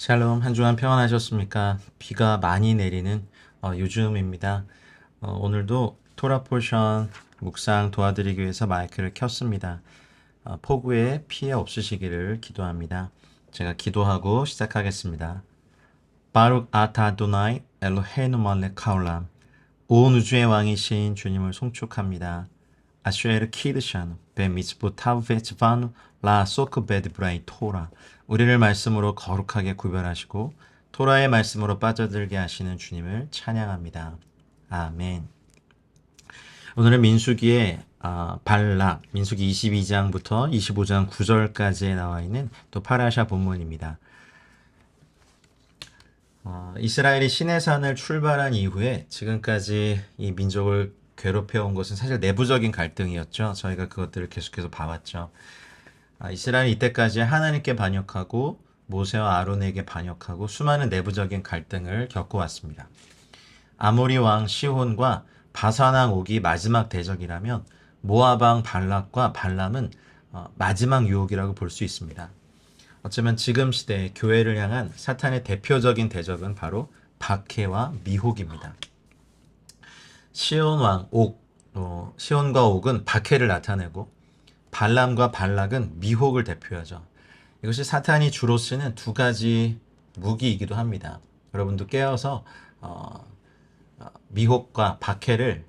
샬롬, 한 주간 평안하셨습니까? 비가 많이 내리는 요즘입니다. 오늘도 토라 포션 묵상 도와드리기 위해서 마이크를 켰습니다. 폭우에 피해 없으시기를 기도합니다. 제가 기도하고 시작하겠습니다. 바룩 아타 아도나이 엘로헤inu 말레 카올람. 온 우주의 왕이신 주님을 송축합니다. 아슈에르 키드샤누 베미츠부 타브베츠바누 라 소크베드 브라이 토라. 우리를 말씀으로 거룩하게 구별하시고 토라의 말씀으로 빠져들게 하시는 주님을 찬양합니다. 아멘. 오늘은 민수기의 발락, 민수기 22장부터 25장 9절까지에 나와 있는 또 파라샤 본문입니다. 이스라엘이 시내산을 출발한 이후에 지금까지 이 민족을 괴롭혀온 것은 사실 내부적인 갈등이었죠. 저희가 그것들을 계속해서 봐왔죠. 이스라엘이 이때까지 하나님께 반역하고 모세와 아론에게 반역하고 수많은 내부적인 갈등을 겪어왔습니다. 아모리 왕 시혼과 바산 왕 옥이 마지막 대적이라면 모압 왕 발락과 발람은 마지막 유혹이라고 볼 수 있습니다. 어쩌면 지금 시대의 교회를 향한 사탄의 대표적인 대적은 바로 박해와 미혹입니다. 시온 왕 옥, 시온과 옥은 박해를 나타내고 발람과 발락은 미혹을 대표하죠. 이것이 사탄이 주로 쓰는 두 가지 무기이기도 합니다. 여러분도 깨어서 미혹과 박해를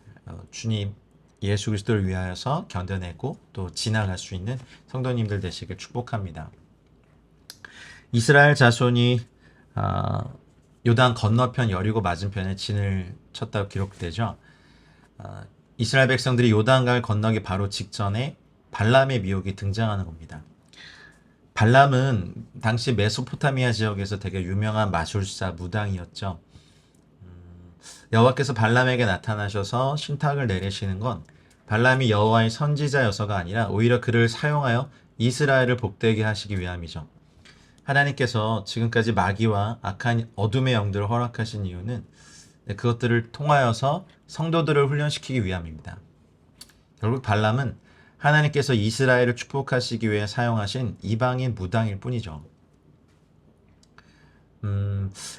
주님 예수 그리스도를 위하여서 견뎌내고 또 지나갈 수 있는 성도님들 되시길 축복합니다. 이스라엘 자손이 요단 건너편 여리고 맞은편에 진을 쳤다고 기록되죠. 이스라엘 백성들이 요단강을 건너기 바로 직전에 발람의 미혹이 등장하는 겁니다. 발람은 당시 메소포타미아 지역에서 되게 유명한 마술사 무당이었죠. 여호와께서 발람에게 나타나셔서 신탁을 내리시는 건 발람이 여호와의 선지자여서가 아니라 오히려 그를 사용하여 이스라엘을 복되게 하시기 위함이죠. 하나님께서 지금까지 마귀와 악한 어둠의 영들을 허락하신 이유는 그것들을 통하여서 성도들을 훈련시키기 위함입니다. 결국 발람은 하나님께서 이스라엘을 축복하시기 위해 사용하신 이방인 무당일 뿐이죠.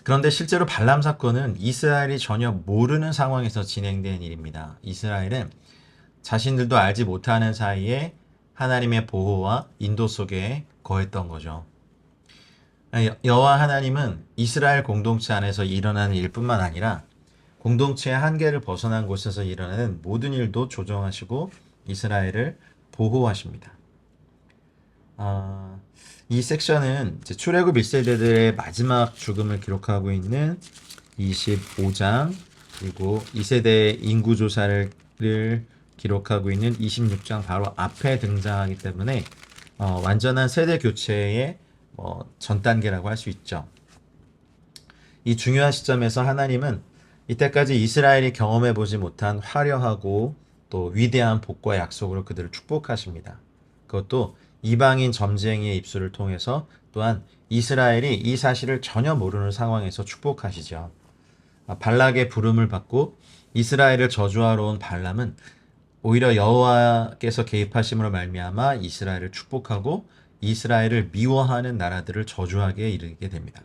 그런데 실제로 발람 사건은 이스라엘이 전혀 모르는 상황에서 진행된 일입니다. 이스라엘은 자신들도 알지 못하는 사이에 하나님의 보호와 인도 속에 거했던 거죠. 여호와 하나님은 이스라엘 공동체 안에서 일어나는 일뿐만 아니라 공동체의 한계를 벗어난 곳에서 일어나는 모든 일도 조정하시고 이스라엘을 보호하십니다. 이 섹션은 출애굽 1세대들의 마지막 죽음을 기록하고 있는 25장 그리고 2세대의 인구조사를 기록하고 있는 26장 바로 앞에 등장하기 때문에 완전한 세대 교체의 전 단계라고 할 수 있죠. 이 중요한 시점에서 하나님은 이때까지 이스라엘이 경험해보지 못한 화려하고 또 위대한 복과 약속으로 그들을 축복하십니다. 그것도 이방인 점쟁이의 입술을 통해서 또한 이스라엘이 이 사실을 전혀 모르는 상황에서 축복하시죠. 발락의 부름을 받고 이스라엘을 저주하러 온 발람은 오히려 여호와께서 개입하심으로 말미암아 이스라엘을 축복하고 이스라엘을 미워하는 나라들을 저주하게 이르게 됩니다.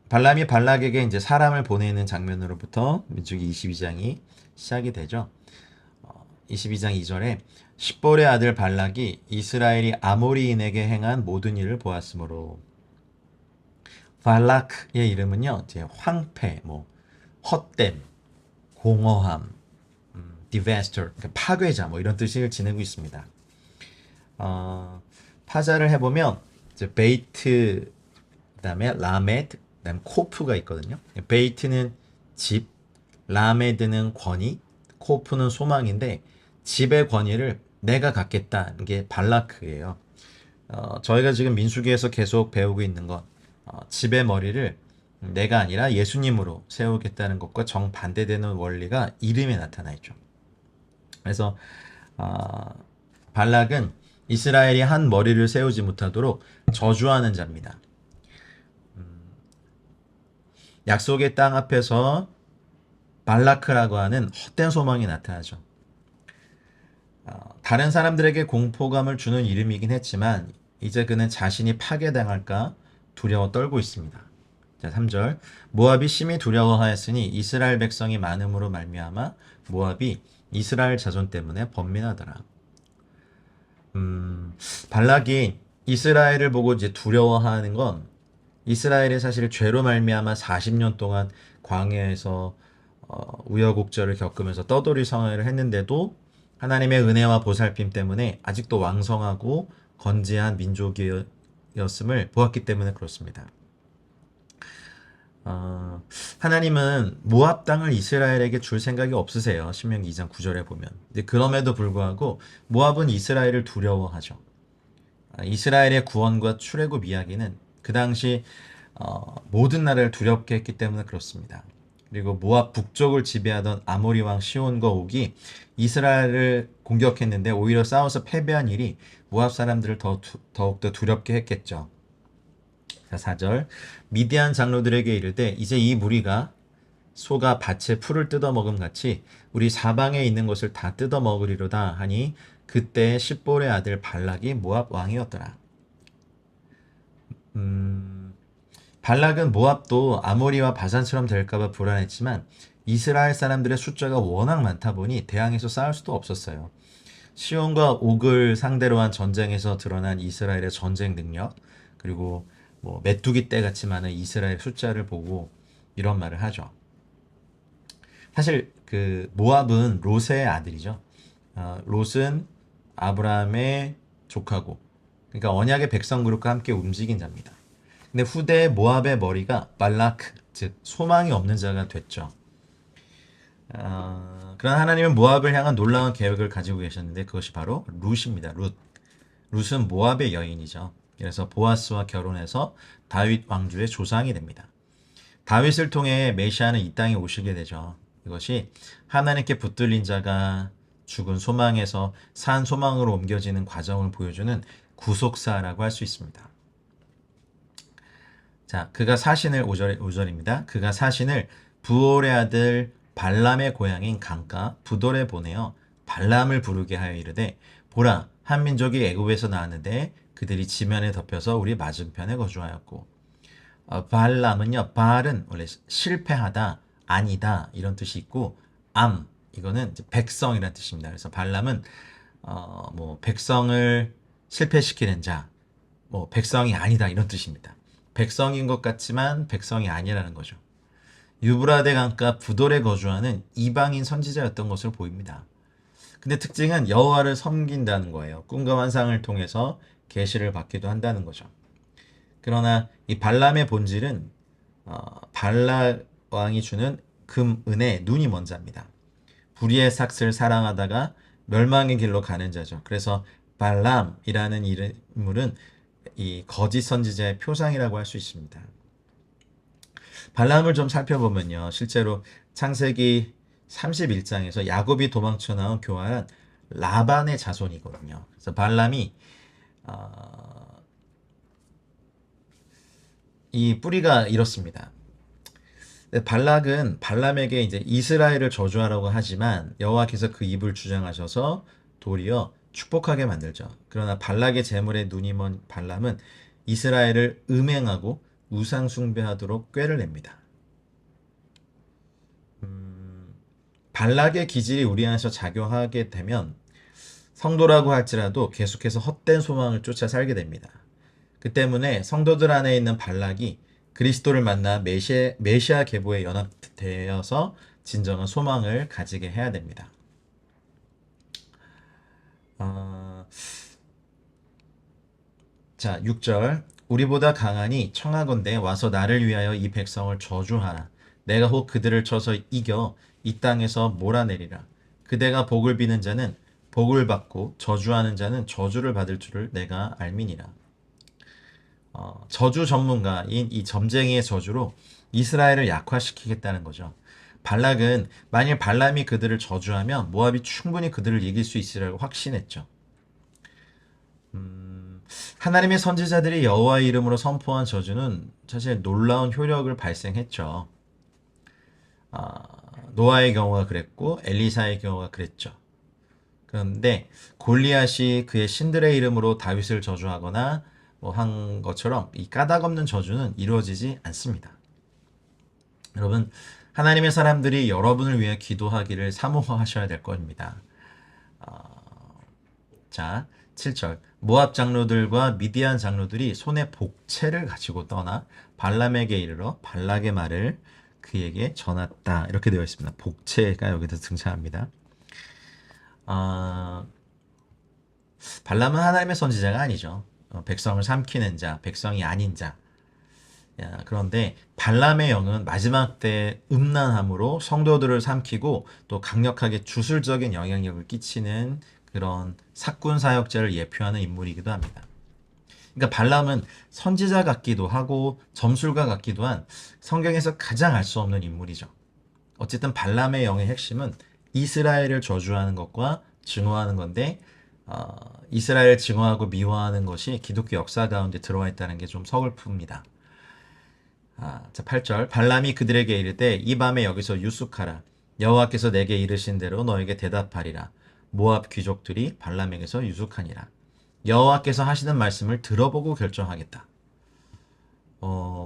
발람이 발락에게 이제 사람을 보내는 장면으로부터 민수기 22장이 시작이 되죠. 22장 2절에 십볼의 아들 발락이 이스라엘이 아모리인에게 행한 모든 일을 보았으므로 발락의 이름은요, 이제 황폐, 헛됨, 공허함, disaster, 그러니까 파괴자 이런 뜻을 지니고 있습니다. 파자를 해보면 이제 베이트, 그다음에 라메드, 그다음 코프가 있거든요. 베이트는 집, 라메드는 권위, 코프는 소망인데 집의 권위를 내가 갖겠다는 게 발라크예요. 저희가 지금 민수기에서 계속 배우고 있는 건 집의 머리를 내가 아니라 예수님으로 세우겠다는 것과 정반대되는 원리가 이름에 나타나 있죠. 그래서 발락은 이스라엘이 한 머리를 세우지 못하도록 저주하는 자입니다. 약속의 땅 앞에서 발라크라고 하는 헛된 소망이 나타나죠. 다른 사람들에게 공포감을 주는 이름이긴 했지만 이제 그는 자신이 파괴당할까 두려워 떨고 있습니다. 자, 3절. 모압이 심히 두려워하였으니 이스라엘 백성이 많음으로 말미암아 모압이 이스라엘 자손 때문에 번민하더라. 발락이 이스라엘을 보고 이제 두려워하는 건 이스라엘이 사실 죄로 말미암아 40년 동안 광야에서 우여곡절을 겪으면서 떠돌이 생활을 했는데도 하나님의 은혜와 보살핌 때문에 아직도 왕성하고 건재한 민족이었음을 보았기 때문에 그렇습니다. 하나님은 모압 땅을 이스라엘에게 줄 생각이 없으세요. 신명기 2장 9절에 보면. 근데 그럼에도 불구하고 모압은 이스라엘을 두려워하죠. 이스라엘의 구원과 출애굽 이야기는 그 당시 모든 나라를 두렵게 했기 때문에 그렇습니다. 그리고 모압 북쪽을 지배하던 아모리 왕 시온과 옥이 이스라엘을 공격했는데 오히려 싸워서 패배한 일이 모압 사람들을 더욱더 두렵게 했겠죠. 자, 4절. 미디안 장로들에게 이르되 이제 이 무리가 소가 밭에 풀을 뜯어먹음 같이 우리 사방에 있는 것을 다 뜯어먹으리로다 하니 그때 십볼의 아들 발락이 모압 왕이었더라. 발락은 모압도 아모리와 바산처럼 될까봐 불안했지만 이스라엘 사람들의 숫자가 워낙 많다 보니 대항해서 싸울 수도 없었어요. 시온과 옥을 상대로 한 전쟁에서 드러난 이스라엘의 전쟁 능력, 그리고 뭐 메뚜기 떼 같이 많은 이스라엘 숫자를 보고 이런 말을 하죠. 사실 그 모압은 롯의 아들이죠. 롯은 아브라함의 조카고, 그러니까 언약의 백성 그룹과 함께 움직인 자입니다. 근데 후대 모압의 머리가 발라크, 즉 소망이 없는 자가 됐죠. 그런 하나님은 모압을 향한 놀라운 계획을 가지고 계셨는데 그것이 바로 룻입니다. 룻. 룻은 모압의 여인이죠. 그래서 보아스와 결혼해서 다윗 왕조의 조상이 됩니다. 다윗을 통해 메시아는 이 땅에 오시게 되죠. 이것이 하나님께 붙들린 자가 죽은 소망에서 산 소망으로 옮겨지는 과정을 보여주는 구속사라고 할 수 있습니다. 자, 그가 사신을 5절입니다. 그가 사신을 부올의 아들 발람의 고향인 강가 부돌에 보내어 발람을 부르게 하여 이르되 보라 한 민족이 애굽에서 나왔는데 그들이 지면에 덮여서 우리 맞은편에 거주하였고 발람은요, 발은 원래 실패하다, 아니다 이런 뜻이 있고 암 이거는 백성이라는 뜻입니다. 그래서 발람은 뭐 백성을 실패시키는 자, 뭐 백성이 아니다 이런 뜻입니다. 백성인 것 같지만 백성이 아니라는 거죠. 유브라데 강가 부돌에 거주하는 이방인 선지자였던 것으로 보입니다. 근데 특징은 여호와를 섬긴다는 거예요. 꿈과 환상을 통해서 계시를 받기도 한다는 거죠. 그러나 이 발람의 본질은 발락 왕이 주는 금, 은혜, 눈이 먼 자입니다. 불의의 삭슬 사랑하다가 멸망의 길로 가는 자죠. 그래서 발람이라는 인물은 이 거짓 선지자의 표상이라고 할 수 있습니다. 발람을 좀 살펴보면요. 실제로 창세기 31장에서 야곱이 도망쳐 나온 교활한 라반의 자손이거든요. 그래서 발람이 이 뿌리가 이렇습니다. 발락은 발람에게 이제 이스라엘을 저주하라고 하지만 여호와께서 그 입을 주장하셔서 도리어 축복하게 만들죠. 그러나 발락의 재물에 눈이 먼 발람은 이스라엘을 음행하고 우상 숭배하도록 꾀를 냅니다. 발락의 기질이 우리 안에서 작용하게 되면 성도라고 할지라도 계속해서 헛된 소망을 쫓아 살게 됩니다. 그 때문에 성도들 안에 있는 발락이 그리스도를 만나 메시아 계보에 연합되어서 진정한 소망을 가지게 해야 됩니다. 자, 6절. 우리보다 강하니 청하건대 와서 나를 위하여 이 백성을 저주하라. 내가 혹 그들을 쳐서 이겨 이 땅에서 몰아내리라. 그대가 복을 비는 자는 복을 받고 저주하는 자는 저주를 받을 줄을 내가 알미니라. 저주 전문가인 이 점쟁이의 저주로 이스라엘을 약화시키겠다는 거죠. 발락은 만일 발람이 그들을 저주하면 모압이 충분히 그들을 이길 수 있으리라고 확신했죠. 하나님의 선지자들이 여호와의 이름으로 선포한 저주는 사실 놀라운 효력을 발생했죠. 노아의 경우가 그랬고 엘리사의 경우가 그랬죠. 그런데 골리앗이 그의 신들의 이름으로 다윗을 저주하거나 한 것처럼 이 까닭 없는 저주는 이루어지지 않습니다. 여러분, 하나님의 사람들이 여러분을 위해 기도하기를 사모하셔야 될 겁니다. 자, 7절. 모압 장로들과 미디안 장로들이 손에 복채를 가지고 떠나 발람에게 이르러 발락의 말을 그에게 전했다. 이렇게 되어 있습니다. 복채가 여기서 등장합니다. 발람은 하나님의 선지자가 아니죠. 백성을 삼키는 자, 백성이 아닌 자. 그런데 발람의 영은 마지막 때 음란함으로 성도들을 삼키고 또 강력하게 주술적인 영향력을 끼치는 그런 사꾼 사역자를 예표하는 인물이기도 합니다. 그러니까 발람은 선지자 같기도 하고 점술가 같기도 한 성경에서 가장 알 수 없는 인물이죠. 어쨌든 발람의 영의 핵심은 이스라엘을 저주하는 것과 증오하는 건데 이스라엘을 증오하고 미워하는 것이 기독교 역사 가운데 들어와 있다는 게 좀 서글픕니다. 자, 8절. 발람이 그들에게 이르되 이 밤에 여기서 유숙하라. 여호와께서 내게 이르신 대로 너에게 대답하리라. 모압 귀족들이 발람에게서 유숙하니라. 여호와께서 하시는 말씀을 들어보고 결정하겠다.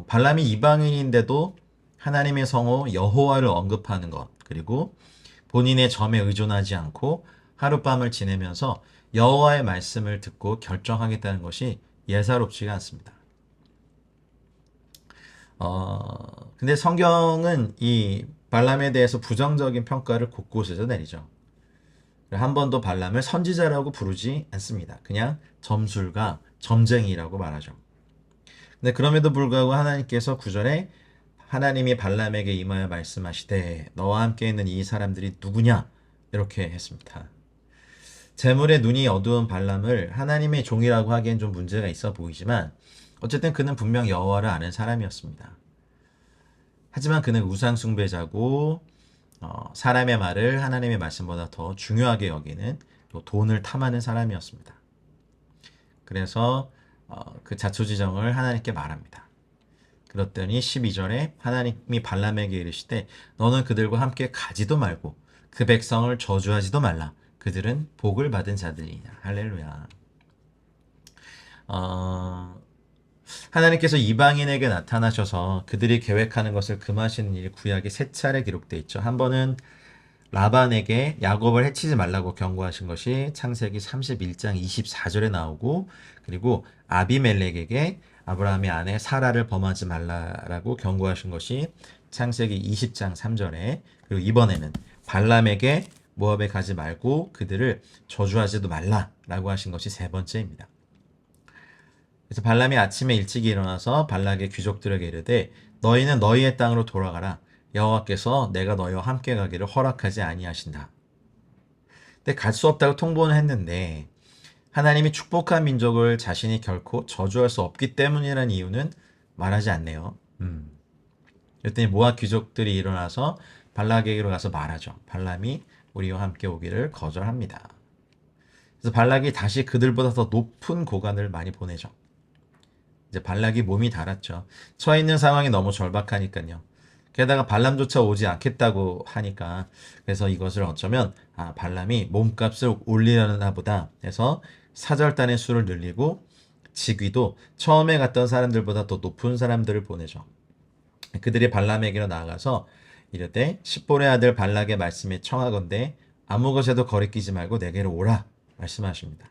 발람이 이방인인데도 하나님의 성호 여호와를 언급하는 것, 그리고 본인의 점에 의존하지 않고 하룻밤을 지내면서 여호와의 말씀을 듣고 결정하겠다는 것이 예사롭지가 않습니다. 근데 성경은 이 발람에 대해서 부정적인 평가를 곳곳에서 내리죠. 한 번도 발람을 선지자라고 부르지 않습니다. 그냥 점술가, 점쟁이라고 말하죠. 근데 그럼에도 불구하고 하나님께서 9절에 하나님이 발람에게 임하여 말씀하시되 너와 함께 있는 이 사람들이 누구냐? 이렇게 했습니다. 재물에 눈이 어두운 발람을 하나님의 종이라고 하기엔 좀 문제가 있어 보이지만 어쨌든 그는 분명 여호와를 아는 사람이었습니다. 하지만 그는 우상 숭배자고 사람의 말을 하나님의 말씀보다 더 중요하게 여기는 또 돈을 탐하는 사람이었습니다. 그래서 그 자초지정을 하나님께 말합니다. 그랬더니 12절에 하나님이 발람에게 이르시되 너는 그들과 함께 가지도 말고 그 백성을 저주하지도 말라. 그들은 복을 받은 자들이냐. 할렐루야. 하나님께서 이방인에게 나타나셔서 그들이 계획하는 것을 금하시는 일이 구약에 3차례 기록되어 있죠. 한 번은 라반에게 야곱을 해치지 말라고 경고하신 것이 창세기 31장 24절에 나오고, 그리고 아비멜렉에게 아브라함의 아내 사라를 범하지 말라라고 경고하신 것이 창세기 20장 3절에, 그리고 이번에는 발람에게 모압에 가지 말고 그들을 저주하지도 말라라고 하신 것이 3번째입니다. 그래서 발람이 아침에 일찍 일어나서 발락의 귀족들에게 이르되 너희는 너희의 땅으로 돌아가라. 여호와께서 내가 너희와 함께 가기를 허락하지 아니하신다. 근데 갈 수 없다고 통보는 했는데 하나님이 축복한 민족을 자신이 결코 저주할 수 없기 때문이라는 이유는 말하지 않네요. 그랬더니 모압 귀족들이 일어나서 발락에게로 가서 말하죠. 발람이 우리와 함께 오기를 거절합니다. 그래서 발락이 다시 그들보다 더 높은 고관을 많이 보내죠. 이제 발락이 몸이 달았죠. 처해 있는 상황이 너무 절박하니까요. 게다가 발람조차 오지 않겠다고 하니까, 그래서 이것을 어쩌면 발람이 몸값을 올리려나 보다 해서 사절단의 수를 늘리고 직위도 처음에 갔던 사람들보다 더 높은 사람들을 보내죠. 그들이 발람에게로 나아가서 이르되 십볼의 아들 발락의 말씀에 청하건대 아무 것에도 거리끼지 말고 내게로 오라 말씀하십니다.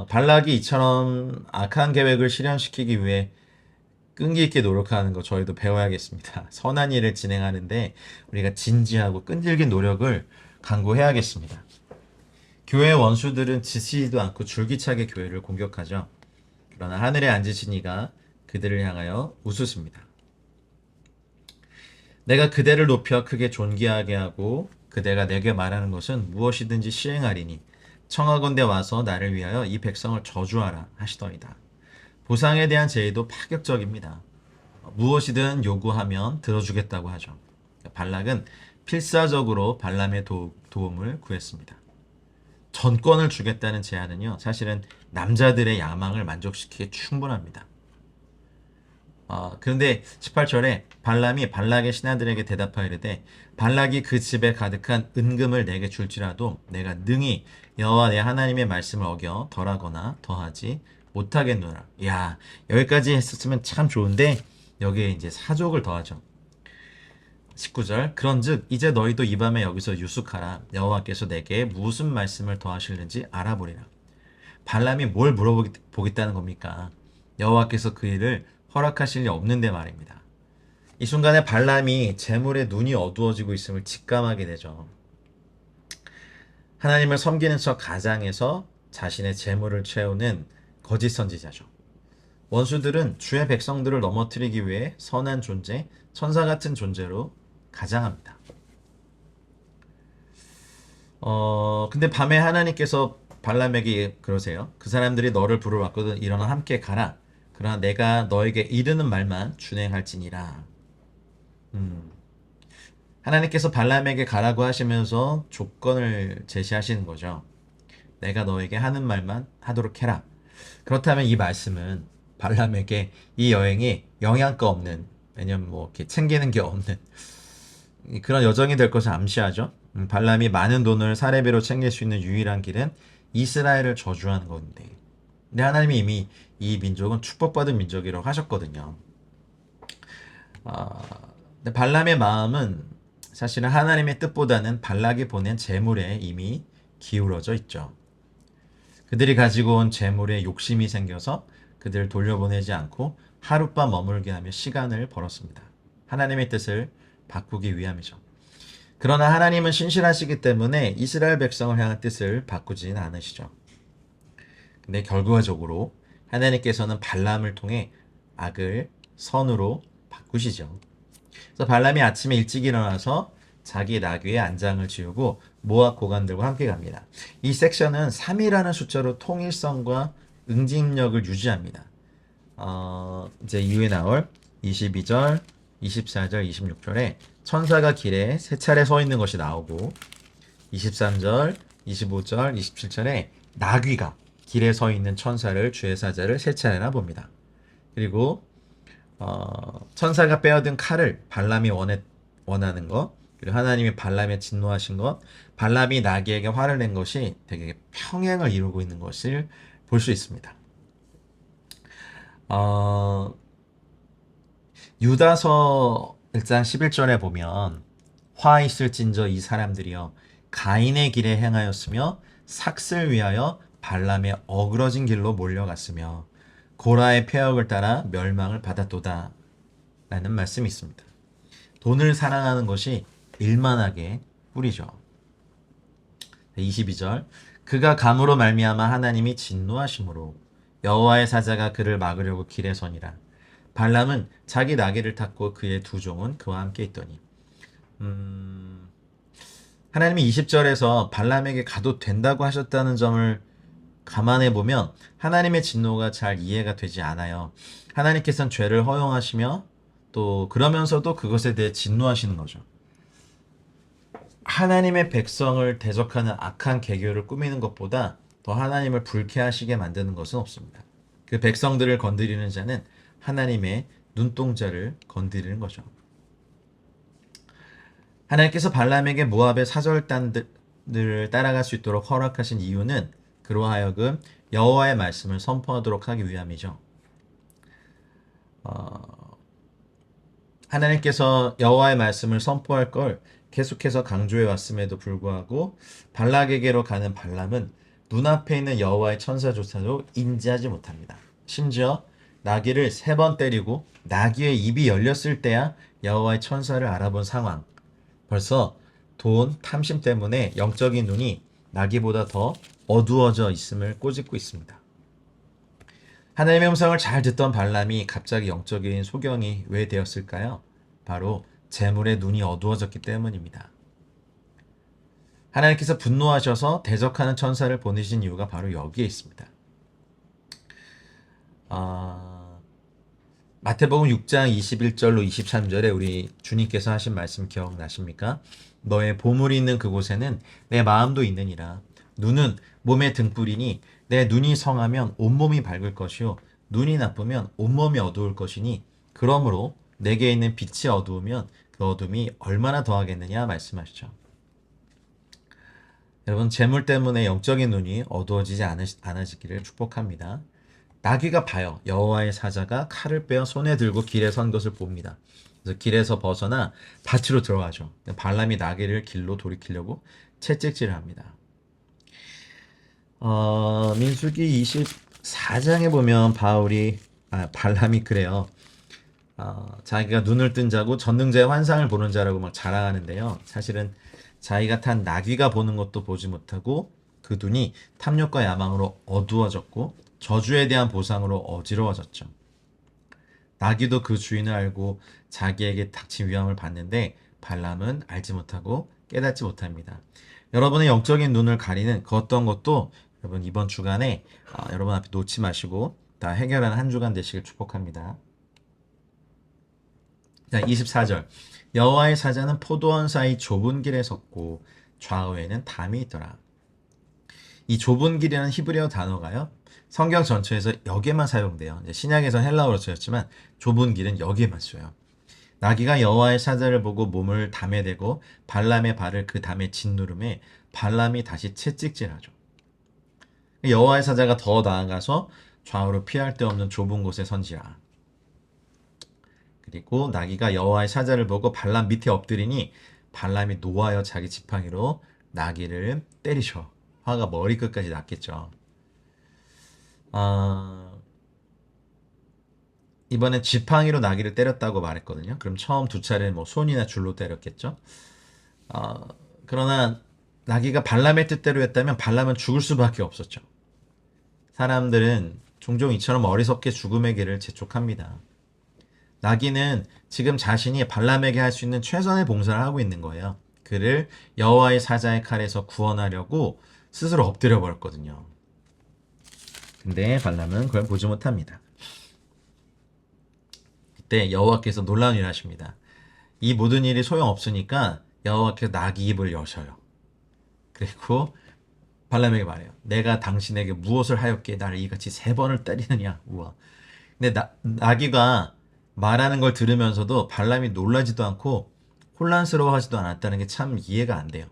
발락이 이처럼 악한 계획을 실현시키기 위해 끈기 있게 노력하는 거 저희도 배워야겠습니다. 선한 일을 진행하는데 우리가 진지하고 끈질긴 노력을 강구해야겠습니다. 교회 원수들은 지치지도 않고 줄기차게 교회를 공격하죠. 그러나 하늘에 앉으신 이가 그들을 향하여 웃으십니다. 내가 그대를 높여 크게 존귀하게 하고 그대가 내게 말하는 것은 무엇이든지 시행하리니 청하건대 와서 나를 위하여 이 백성을 저주하라 하시더이다. 보상에 대한 제의도 파격적입니다. 무엇이든 요구하면 들어주겠다고 하죠. 발락은 필사적으로 발람의 도움을 구했습니다. 전권을 주겠다는 제안은요, 사실은 남자들의 야망을 만족시키기에 충분합니다. 그런데 18절에 발람이 발락의 신하들에게 대답하이르되 발락이 그 집에 가득한 은금을 내게 줄지라도 내가 능히 여호와 내 하나님의 말씀을 어겨 덜하거나 더하지 못하겠노라. 야, 여기까지 했었으면 참 좋은데 여기에 이제 사족을 더하죠. 19절 그런즉 이제 너희도 이 밤에 여기서 유숙하라. 여호와께서 내게 무슨 말씀을 더하실는지 알아보리라. 발람이 뭘 물어보겠다는 겁니까? 여호와께서 그 일을 허락하실 리 없는데 말입니다. 이 순간에 발람이 재물에 눈이 어두워지고 있음을 직감하게 되죠. 하나님을 섬기는 척 가장해서 자신의 재물을 채우는 거짓 선지자죠. 원수들은 주의 백성들을 넘어뜨리기 위해 선한 존재, 천사 같은 존재로 가장합니다. 근데 밤에 하나님께서 발람에게 그러세요. 그 사람들이 너를 부르러 왔거든. 일어나 함께 가라. 그러나 내가 너에게 이르는 말만 준행할지니라. 하나님께서 발람에게 가라고 하시면서 조건을 제시하시는 거죠. 내가 너에게 하는 말만 하도록 해라. 그렇다면 이 말씀은 발람에게 이 여행이 영양가 없는, 왜냐면 뭐 이렇게 챙기는 게 없는 그런 여정이 될 것을 암시하죠. 발람이 많은 돈을 사례비로 챙길 수 있는 유일한 길은 이스라엘을 저주하는 건데, 근데 하나님이 이미 이 민족은 축복받은 민족이라고 하셨거든요. 근데 발람의 마음은 사실은 하나님의 뜻보다는 발락이 보낸 재물에 이미 기울어져 있죠. 그들이 가지고 온 재물에 욕심이 생겨서 그들을 돌려보내지 않고 하룻밤 머물게 하며 시간을 벌었습니다. 하나님의 뜻을 바꾸기 위함이죠. 그러나 하나님은 신실하시기 때문에 이스라엘 백성을 향한 뜻을 바꾸지는 않으시죠. 근데 결과적으로 하나님께서는 발람을 통해 악을 선으로 바꾸시죠. 그래서 발람이 아침에 일찍 일어나서 자기 나귀의 안장을 지우고 모압 고관들과 함께 갑니다. 이 섹션은 3이라는 숫자로 통일성과 응집력을 유지합니다. 이제 이후에 나올 22절, 24절, 26절에 천사가 길에 세 차례 서 있는 것이 나오고 23절, 25절, 27절에 나귀가 길에 서 있는 천사를 주의 사자를 세 차례나 봅니다. 그리고 천사가 빼어든 칼을 발람이 원하는 것, 그리고 하나님이 발람에 진노하신 것, 발람이 나귀에게 화를 낸 것이 되게 평행을 이루고 있는 것을 볼 수 있습니다. 유다서 1장 11절에 보면 화 있을진저 이 사람들이여 가인의 길에 행하였으며 삭슬 위하여 발람의 어그러진 길로 몰려갔으며 고라의 폐역을 따라 멸망을 받았도다 라는 말씀이 있습니다. 돈을 사랑하는 것이 일만하게 뿌리죠. 22절 그가 감으로 말미암아 하나님이 진노하심으로 여호와의 사자가 그를 막으려고 길에 서니라. 발람은 자기 나귀를 탔고 그의 두 종은 그와 함께 있더니 하나님이 20절에서 발람에게 가도 된다고 하셨다는 점을 감안해 보면 하나님의 진노가 잘 이해가 되지 않아요. 하나님께서는 죄를 허용하시며 또 그러면서도 그것에 대해 진노하시는 거죠. 하나님의 백성을 대적하는 악한 계교를 꾸미는 것보다 더 하나님을 불쾌하시게 만드는 것은 없습니다. 그 백성들을 건드리는 자는 하나님의 눈동자를 건드리는 거죠. 하나님께서 발람에게 모압의 사절단들을 따라갈 수 있도록 허락하신 이유는 그로 하여금 여호와의 말씀을 선포하도록 하기 위함이죠. 하나님께서 여호와의 말씀을 선포할 걸 계속해서 강조해 왔음에도 불구하고 발락에게로 가는 발람은 눈앞에 있는 여호와의 천사조차도 인지하지 못합니다. 심지어 나귀를 3번 때리고 나귀의 입이 열렸을 때야 여호와의 천사를 알아본 상황. 벌써 돈, 탐심 때문에 영적인 눈이 나귀보다 더 어두워져 있음을 꼬집고 있습니다. 하나님의 음성을 잘 듣던 발람이 갑자기 영적인 소경이 왜 되었을까요? 바로 재물의 눈이 어두워졌기 때문입니다. 하나님께서 분노하셔서 대적하는 천사를 보내신 이유가 바로 여기에 있습니다. 마태복음 6장 21절로 23절에 우리 주님께서 하신 말씀 기억나십니까? 너의 보물이 있는 그곳에는 내 마음도 있느니라. 눈은 몸의 등불이니 내 눈이 성하면 온몸이 밝을 것이요 눈이 나쁘면 온몸이 어두울 것이니 그러므로 내게 있는 빛이 어두우면 그 어둠이 얼마나 더하겠느냐 말씀하시죠. 여러분, 재물 때문에 영적인 눈이 어두워지지 않으시기를 축복합니다. 나귀가 봐요. 여호와의 사자가 칼을 빼어 손에 들고 길에 선 것을 봅니다. 그래서 길에서 벗어나 밭으로 들어가죠. 발람이 나귀를 길로 돌이키려고 채찍질을 합니다. 민수기 24장에 보면 발람이 그래요. 자기가 눈을 뜬 자고 전능자의 환상을 보는 자라고 막 자랑하는데요. 사실은 자기가 탄 나귀가 보는 것도 보지 못하고 그 눈이 탐욕과 야망으로 어두워졌고 저주에 대한 보상으로 어지러워졌죠. 나귀도 그 주인을 알고 자기에게 닥친 위험을 봤는데 발람은 알지 못하고 깨닫지 못합니다. 여러분의 영적인 눈을 가리는 그 어떤 것도 여러분 이번 주간에 여러분 앞에 놓지 마시고 다 해결하는 한 주간 되시길 축복합니다. 자, 24절. 여호와의 사자는 포도원 사이 좁은 길에 섰고 좌우에는 담이 있더라. 이 좁은 길이라는 히브리어 단어가요. 성경 전체에서 여기에만 사용돼요. 신약에서 헬라어로 쓰였지만 좁은 길은 여기에만 쓰여요. 나귀가 여호와의 사자를 보고 몸을 담에 대고 발람의 발을 그 담에 짓누름에 발람이 다시 채찍질하죠. 여호와의 사자가 더 나아가서 좌우로 피할 데 없는 좁은 곳에 선지라. 그리고 나귀가 여호와의 사자를 보고 발람 밑에 엎드리니 발람이 노하여 자기 지팡이로 나귀를 때리셔. 화가 머리끝까지 났겠죠. 이번엔 지팡이로 나귀를 때렸다고 말했거든요. 그럼 처음 두 차례는 뭐 손이나 줄로 때렸겠죠. 그러나 나귀가 발람의 뜻대로 했다면 발람은 죽을 수밖에 없었죠. 사람들은 종종 이처럼 어리석게 죽음의 길을 재촉합니다. 나귀는 지금 자신이 발람에게 할 수 있는 최선의 봉사를 하고 있는 거예요. 그를 여호와의 사자의 칼에서 구원하려고 스스로 엎드려 버렸거든요. 근데 발람은 그걸 보지 못합니다. 그때 여호와께서 놀라운 일을 하십니다. 이 모든 일이 소용없으니까 여호와께서 나귀 입을 여셔요. 그리고 발람에게 말해요. 내가 당신에게 무엇을 하였기에 나를 이같이 3번을 때리느냐. 우와. 근데 나귀가 말하는 걸 들으면서도 발람이 놀라지도 않고 혼란스러워하지도 않았다는 게 참 이해가 안 돼요.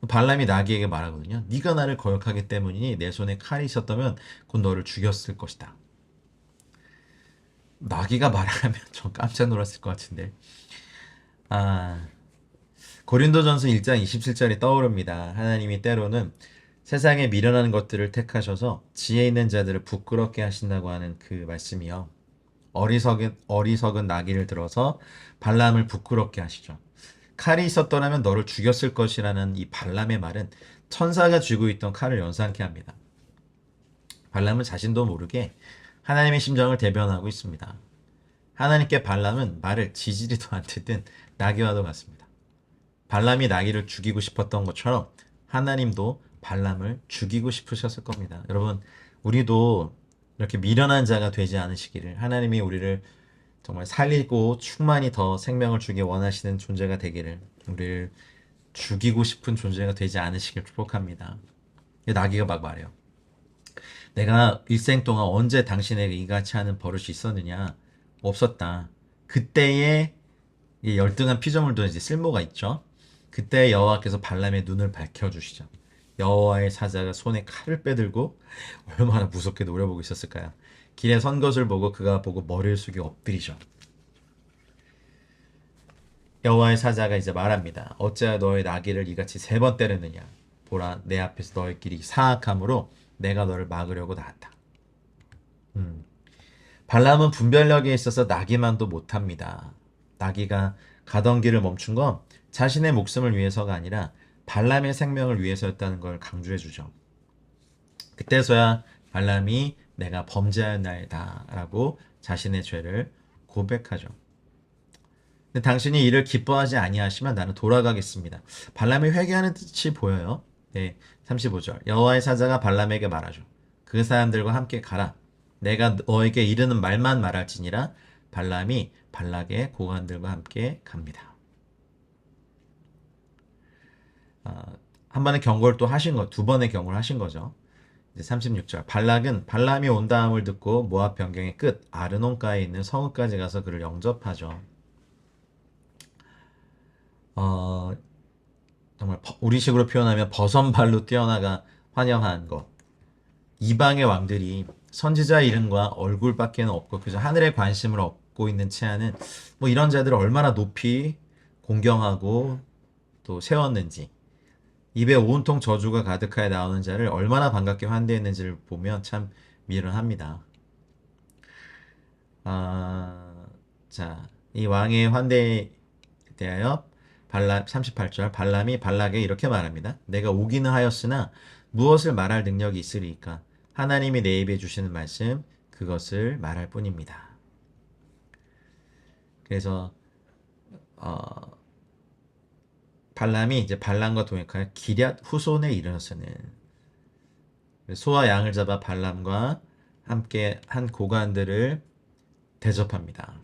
발람이 나귀에게 말하거든요. 네가 나를 거역하기 때문이니 내 손에 칼이 있었다면 곧 너를 죽였을 것이다. 나귀가 말하면 전 깜짝 놀랐을 것 같은데. 고린도전서 1장 27절이 떠오릅니다. 하나님이 때로는 세상에 미련한 것들을 택하셔서 지혜 있는 자들을 부끄럽게 하신다고 하는 그 말씀이요. 어리석은 나귀를 들어서 발람을 부끄럽게 하시죠. 칼이 있었더라면 너를 죽였을 것이라는 이 발람의 말은 천사가 쥐고 있던 칼을 연상케 합니다. 발람은 자신도 모르게 하나님의 심정을 대변하고 있습니다. 하나님께 발람은 말을 지지리도 않듯 나귀와도 같습니다. 발람이 나귀를 죽이고 싶었던 것처럼 하나님도 발람을 죽이고 싶으셨을 겁니다. 여러분, 우리도 이렇게 미련한 자가 되지 않으시기를, 하나님이 우리를 정말 살리고 충만히 더 생명을 주기 원하시는 존재가 되기를, 우리를 죽이고 싶은 존재가 되지 않으시길 축복합니다. 나귀가 막 말해요. 내가 일생 동안 언제 당신에게 이같이 하는 버릇이 있었느냐? 없었다. 그때의 열등한 피조물도 이제 쓸모가 있죠. 그때 여호와께서 발람의 눈을 밝혀주시죠. 여호와의 사자가 손에 칼을 빼들고 얼마나 무섭게 노려보고 있었을까요? 길에 선 것을 보고 그가 보고 머리를 숙여 엎드리죠. 여호와의 사자가 이제 말합니다. 어찌하여 너의 나귀를 이같이 3번 때렸느냐? 보라, 내 앞에서 너의 길이 사악함으로 내가 너를 막으려고 나왔다. 발람은 분별력에 있어서 나귀만도 못합니다. 나귀가 가던 길을 멈춘 건 자신의 목숨을 위해서가 아니라 발람의 생명을 위해서였다는 걸 강조해 주죠. 그때서야 발람이 내가 범죄하였나이다 라고 자신의 죄를 고백하죠. 근데 당신이 이를 기뻐하지 아니하시면 나는 돌아가겠습니다. 발람이 회개하는 뜻이 보여요. 네, 35절. 여호와의 사자가 발람에게 말하죠. 그 사람들과 함께 가라. 내가 너에게 이르는 말만 말할지니라. 발람이 발락의 고관들과 함께 갑니다. 한 번의 경고를 또 하신 거, 2번의 경고를 하신 거죠. 이제 36절. 발락은 발람이 온다함을 듣고 모압 변경의 끝 아르논가에 있는 성읍까지 가서 그를 영접하죠. 어, 정말 우리식으로 표현하면 버선발로 뛰어나가 환영한 것. 이방의 왕들이 선지자 이름과 얼굴밖에 없고 그저 하늘의 관심을 얻고 있는 채하는 뭐 이런 자들을 얼마나 높이 공경하고 또 세웠는지, 입에 온통 저주가 가득하여 나오는 자를 얼마나 반갑게 환대했는지를 보면 참 미련합니다. 아, 자, 이 왕의 환대에 대하여 발람 38절 발람이 발락에 이렇게 말합니다. 내가 오기는 하였으나 무엇을 말할 능력이 있으리까? 하나님이 내 입에 주시는 말씀 그것을 말할 뿐입니다. 그래서 발람이 이제 발람과 동역하여 기럇 후손에 이르렀으는 소와 양을 잡아 발람과 함께 한 고관들을 대접합니다.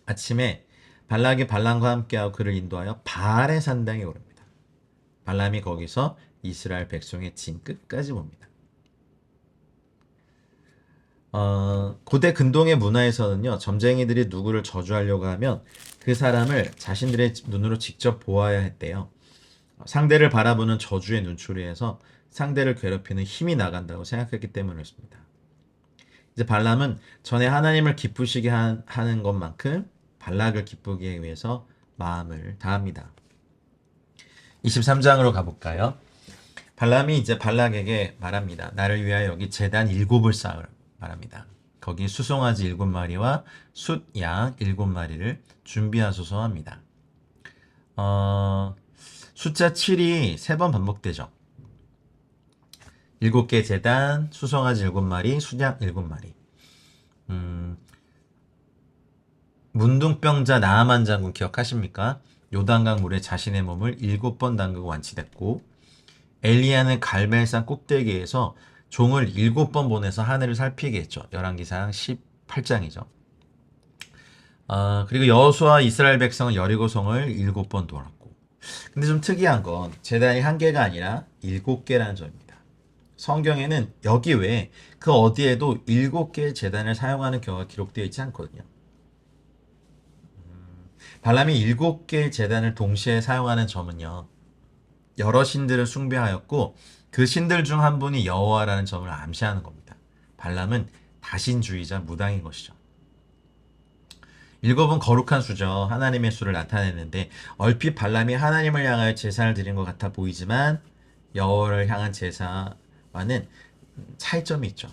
아침에 발락이 발람과 함께하고 그를 인도하여 바알의 산당에 오릅니다. 발람이 거기서 이스라엘 백성의 진 끝까지 봅니다. 고대 근동의 문화에서는요, 점쟁이들이 누구를 저주하려고 하면 그 사람을 자신들의 눈으로 직접 보아야 했대요. 상대를 바라보는 저주의 눈초리에서 상대를 괴롭히는 힘이 나간다고 생각했기 때문이었습니다. 이제 발람은 전에 하나님을 기쁘시게 하는 것만큼 발락을 기쁘게 위해서 마음을 다합니다. 23장으로 가볼까요? 발람이 이제 발락에게 말합니다. 나를 위하여 여기 제단 7을 쌓으라 말합니다. 거기 수송아지 7마리와 숫양 7마리를 준비하소서 합니다. 숫자 7이 3번 반복되죠. 7개 제단, 수송아지 7마리, 숫양 7마리. 문둥병자 나아만 장군 기억하십니까? 요단강 물에 자신의 몸을 7번 담그고 완치됐고, 엘리야는 갈멜산 꼭대기에서 종을 7번 보내서 하늘을 살피게 했죠. 열왕기상 18장이죠. 그리고 여호수아 이스라엘 백성은 여리고성을 7번 돌았고. 근데 좀 특이한 건 제단이 1개가 아니라 7개라는 점입니다. 성경에는 여기 외에 그 어디에도 7개의 제단을 사용하는 경우가 기록되어 있지 않거든요. 발람이 7개의 제단을 동시에 사용하는 점은요, 여러 신들을 숭배하였고 그 신들 중 한 분이 여호와라는 점을 암시하는 겁니다. 발람은 다신주의자 무당인 것이죠. 7은 거룩한 수죠. 하나님의 수를 나타내는데 얼핏 발람이 하나님을 향하여 제사를 드린 것 같아 보이지만 여호와를 향한 제사와는 차이점이 있죠.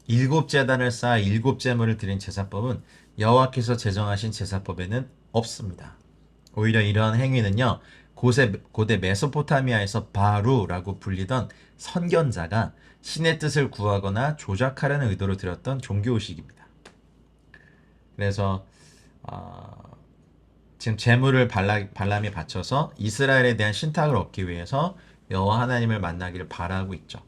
7제단을 쌓아 7제물을 드린 제사법은 여호와께서 제정하신 제사법에는 없습니다. 오히려 이러한 행위는요, 고대 메소포타미아에서 바루라고 불리던 선견자가 신의 뜻을 구하거나 조작하려는 의도로 드렸던 종교의식입니다. 그래서 지금 제물을 발람이 바쳐서 이스라엘에 대한 신탁을 얻기 위해서 여호와 하나님을 만나기를 바라고 있죠.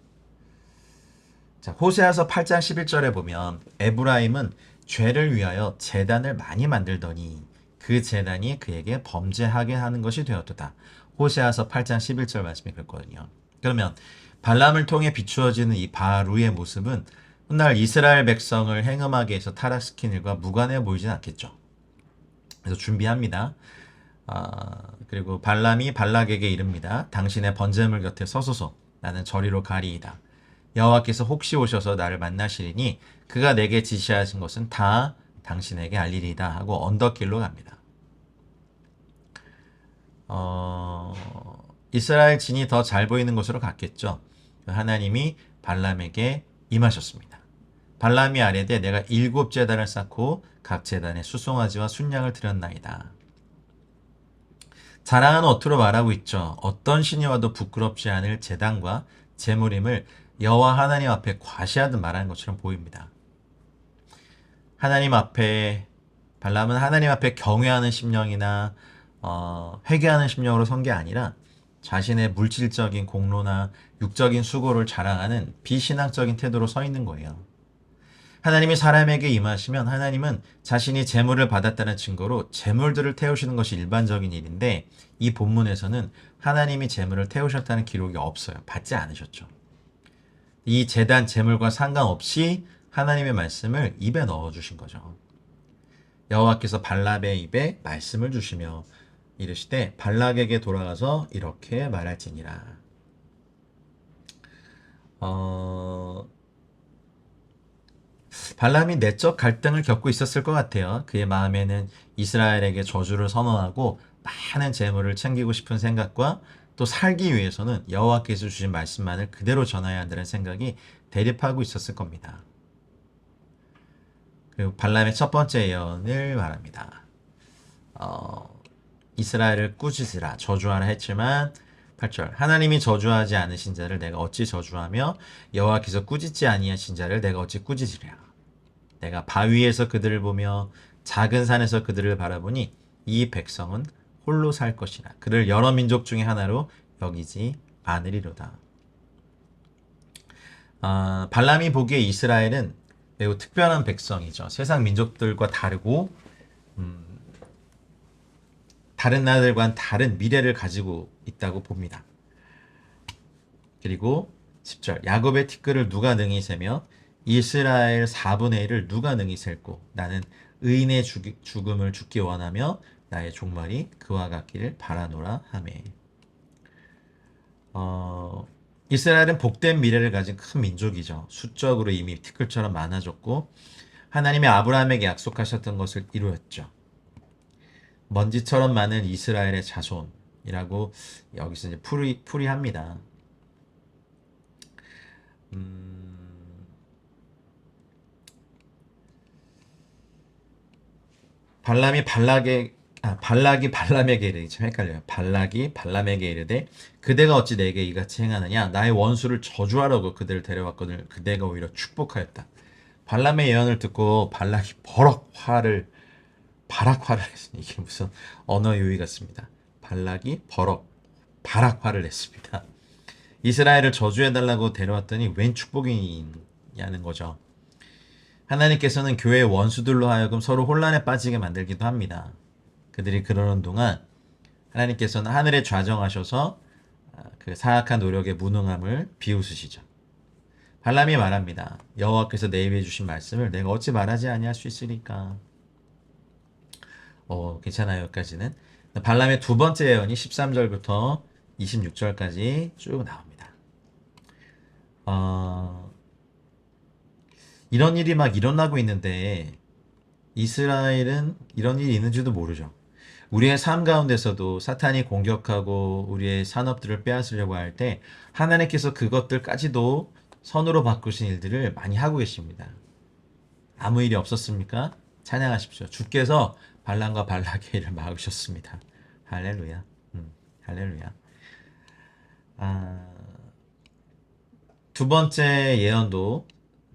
자, 호세아서 8장 11절에 보면 에브라임은 죄를 위하여 제단을 많이 만들더니 그 제단이 그에게 범죄하게 하는 것이 되었도다. 호세아서 8장 11절 말씀이 그렇거든요. 그러면 발람을 통해 비추어지는 이 바루의 모습은 훗날 이스라엘 백성을 행음하게 해서 타락시킨 일과 무관해 보이진 않겠죠. 그래서 준비합니다. 그리고 발람이 발락에게 이릅니다. 당신의 번제물 곁에 서소서. 나는 저리로 가리이다. 여호와께서 혹시 오셔서 나를 만나시리니 그가 내게 지시하신 것은 다 당신에게 알리리다 하고 언덕길로 갑니다. 이스라엘 진이 더 잘 보이는 곳으로 갔겠죠. 하나님이 발람에게 임하셨습니다. 발람이 아뢰되 내가 7제단을 쌓고 각 제단에 수송아지와 순양을 드렸나이다. 자랑하는 어투로 말하고 있죠. 어떤 신이 와도 부끄럽지 않을 제단과 제물임을 여호와 하나님 앞에 과시하듯 말하는 것처럼 보입니다. 하나님 앞에 발람은 하나님 앞에 경외하는 심령이나 회개하는 심령으로 선 게 아니라 자신의 물질적인 공로나 육적인 수고를 자랑하는 비신앙적인 태도로 서 있는 거예요. 하나님이 사람에게 임하시면 하나님은 자신이 재물을 받았다는 증거로 재물들을 태우시는 것이 일반적인 일인데 이 본문에서는 하나님이 재물을 태우셨다는 기록이 없어요. 받지 않으셨죠. 이 제단 제물과 상관없이 하나님의 말씀을 입에 넣어 주신 거죠. 여호와께서 발람의 입에 말씀을 주시며 이르시되 발락에게 돌아가서 이렇게 말할지니라. 발람이 내적 갈등을 겪고 있었을 것 같아요. 그의 마음에는 이스라엘에게 저주를 선언하고 많은 재물을 챙기고 싶은 생각과 또 살기 위해서는 여호와께서 주신 말씀만을 그대로 전해야 한다는 생각이 대립하고 있었을 겁니다. 그리고 발람의 첫 번째 예언을 말합니다. 이스라엘을 꾸짖으라 저주하라 했지만 8절 하나님이 저주하지 않으신 자를 내가 어찌 저주하며 여호와께서 꾸짖지 아니하신 자를 내가 어찌 꾸짖으랴. 내가 바위에서 그들을 보며 작은 산에서 그들을 바라보니 이 백성은 홀로 살 것이라. 그를 여러 민족 중에 하나로 여기지 않으리로다. 발람이 보기에 이스라엘은 매우 특별한 백성이죠. 세상 민족들과 다르고 다른 나라들과는 다른 미래를 가지고 있다고 봅니다. 그리고 10절 야곱의 티끌을 누가 능히 세며 이스라엘 4분의 1을 누가 능히 셀고 나는 의인의 죽음을 죽기 원하며 나의 종말이 그와 같기를 바라노라 하매. 이스라엘은 복된 미래를 가진 큰 민족이죠. 수적으로 이미 티끌처럼 많아졌고 하나님이 아브라함에게 약속하셨던 것을 이루었죠. 먼지처럼 많은 이스라엘의 자손이라고 여기서 이제 풀이합니다. 발락이 발람에게 이르되 참 헷갈려요. 발락이 발람에게 이르되 그대가 어찌 내게 이같이 행하느냐 나의 원수를 저주하라고 그들을 데려왔거늘 그대가 오히려 축복하였다. 발람의 예언을 듣고 발락이 발악화를 했으니 이게 무슨 언어 요의 같습니다. 발락이 발악화를 했습니다. 이스라엘을 저주해달라고 데려왔더니 웬 축복이냐는 거죠. 하나님께서는 교회의 원수들로 하여금 서로 혼란에 빠지게 만들기도 합니다. 그들이 그러는 동안 하나님께서는 하늘에 좌정하셔서 그 사악한 노력의 무능함을 비웃으시죠. 발람이 말합니다. 여호와께서 내 입에 주신 말씀을 내가 어찌 말하지 아니할 수 있으리까. 괜찮아요. 여기까지는. 발람의 두 번째 예언이 13절부터 26절까지 쭉 나옵니다. 이런 일이 막 일어나고 있는데 이스라엘은 이런 일이 있는지도 모르죠. 우리의 삶 가운데서도 사탄이 공격하고 우리의 산업들을 빼앗으려고 할 때 하나님께서 그것들까지도 선으로 바꾸신 일들을 많이 하고 계십니다. 아무 일이 없었습니까? 찬양하십시오. 주께서 발람과 발락의 일을 막으셨습니다. 할렐루야. 할렐루야. 두 번째 예언도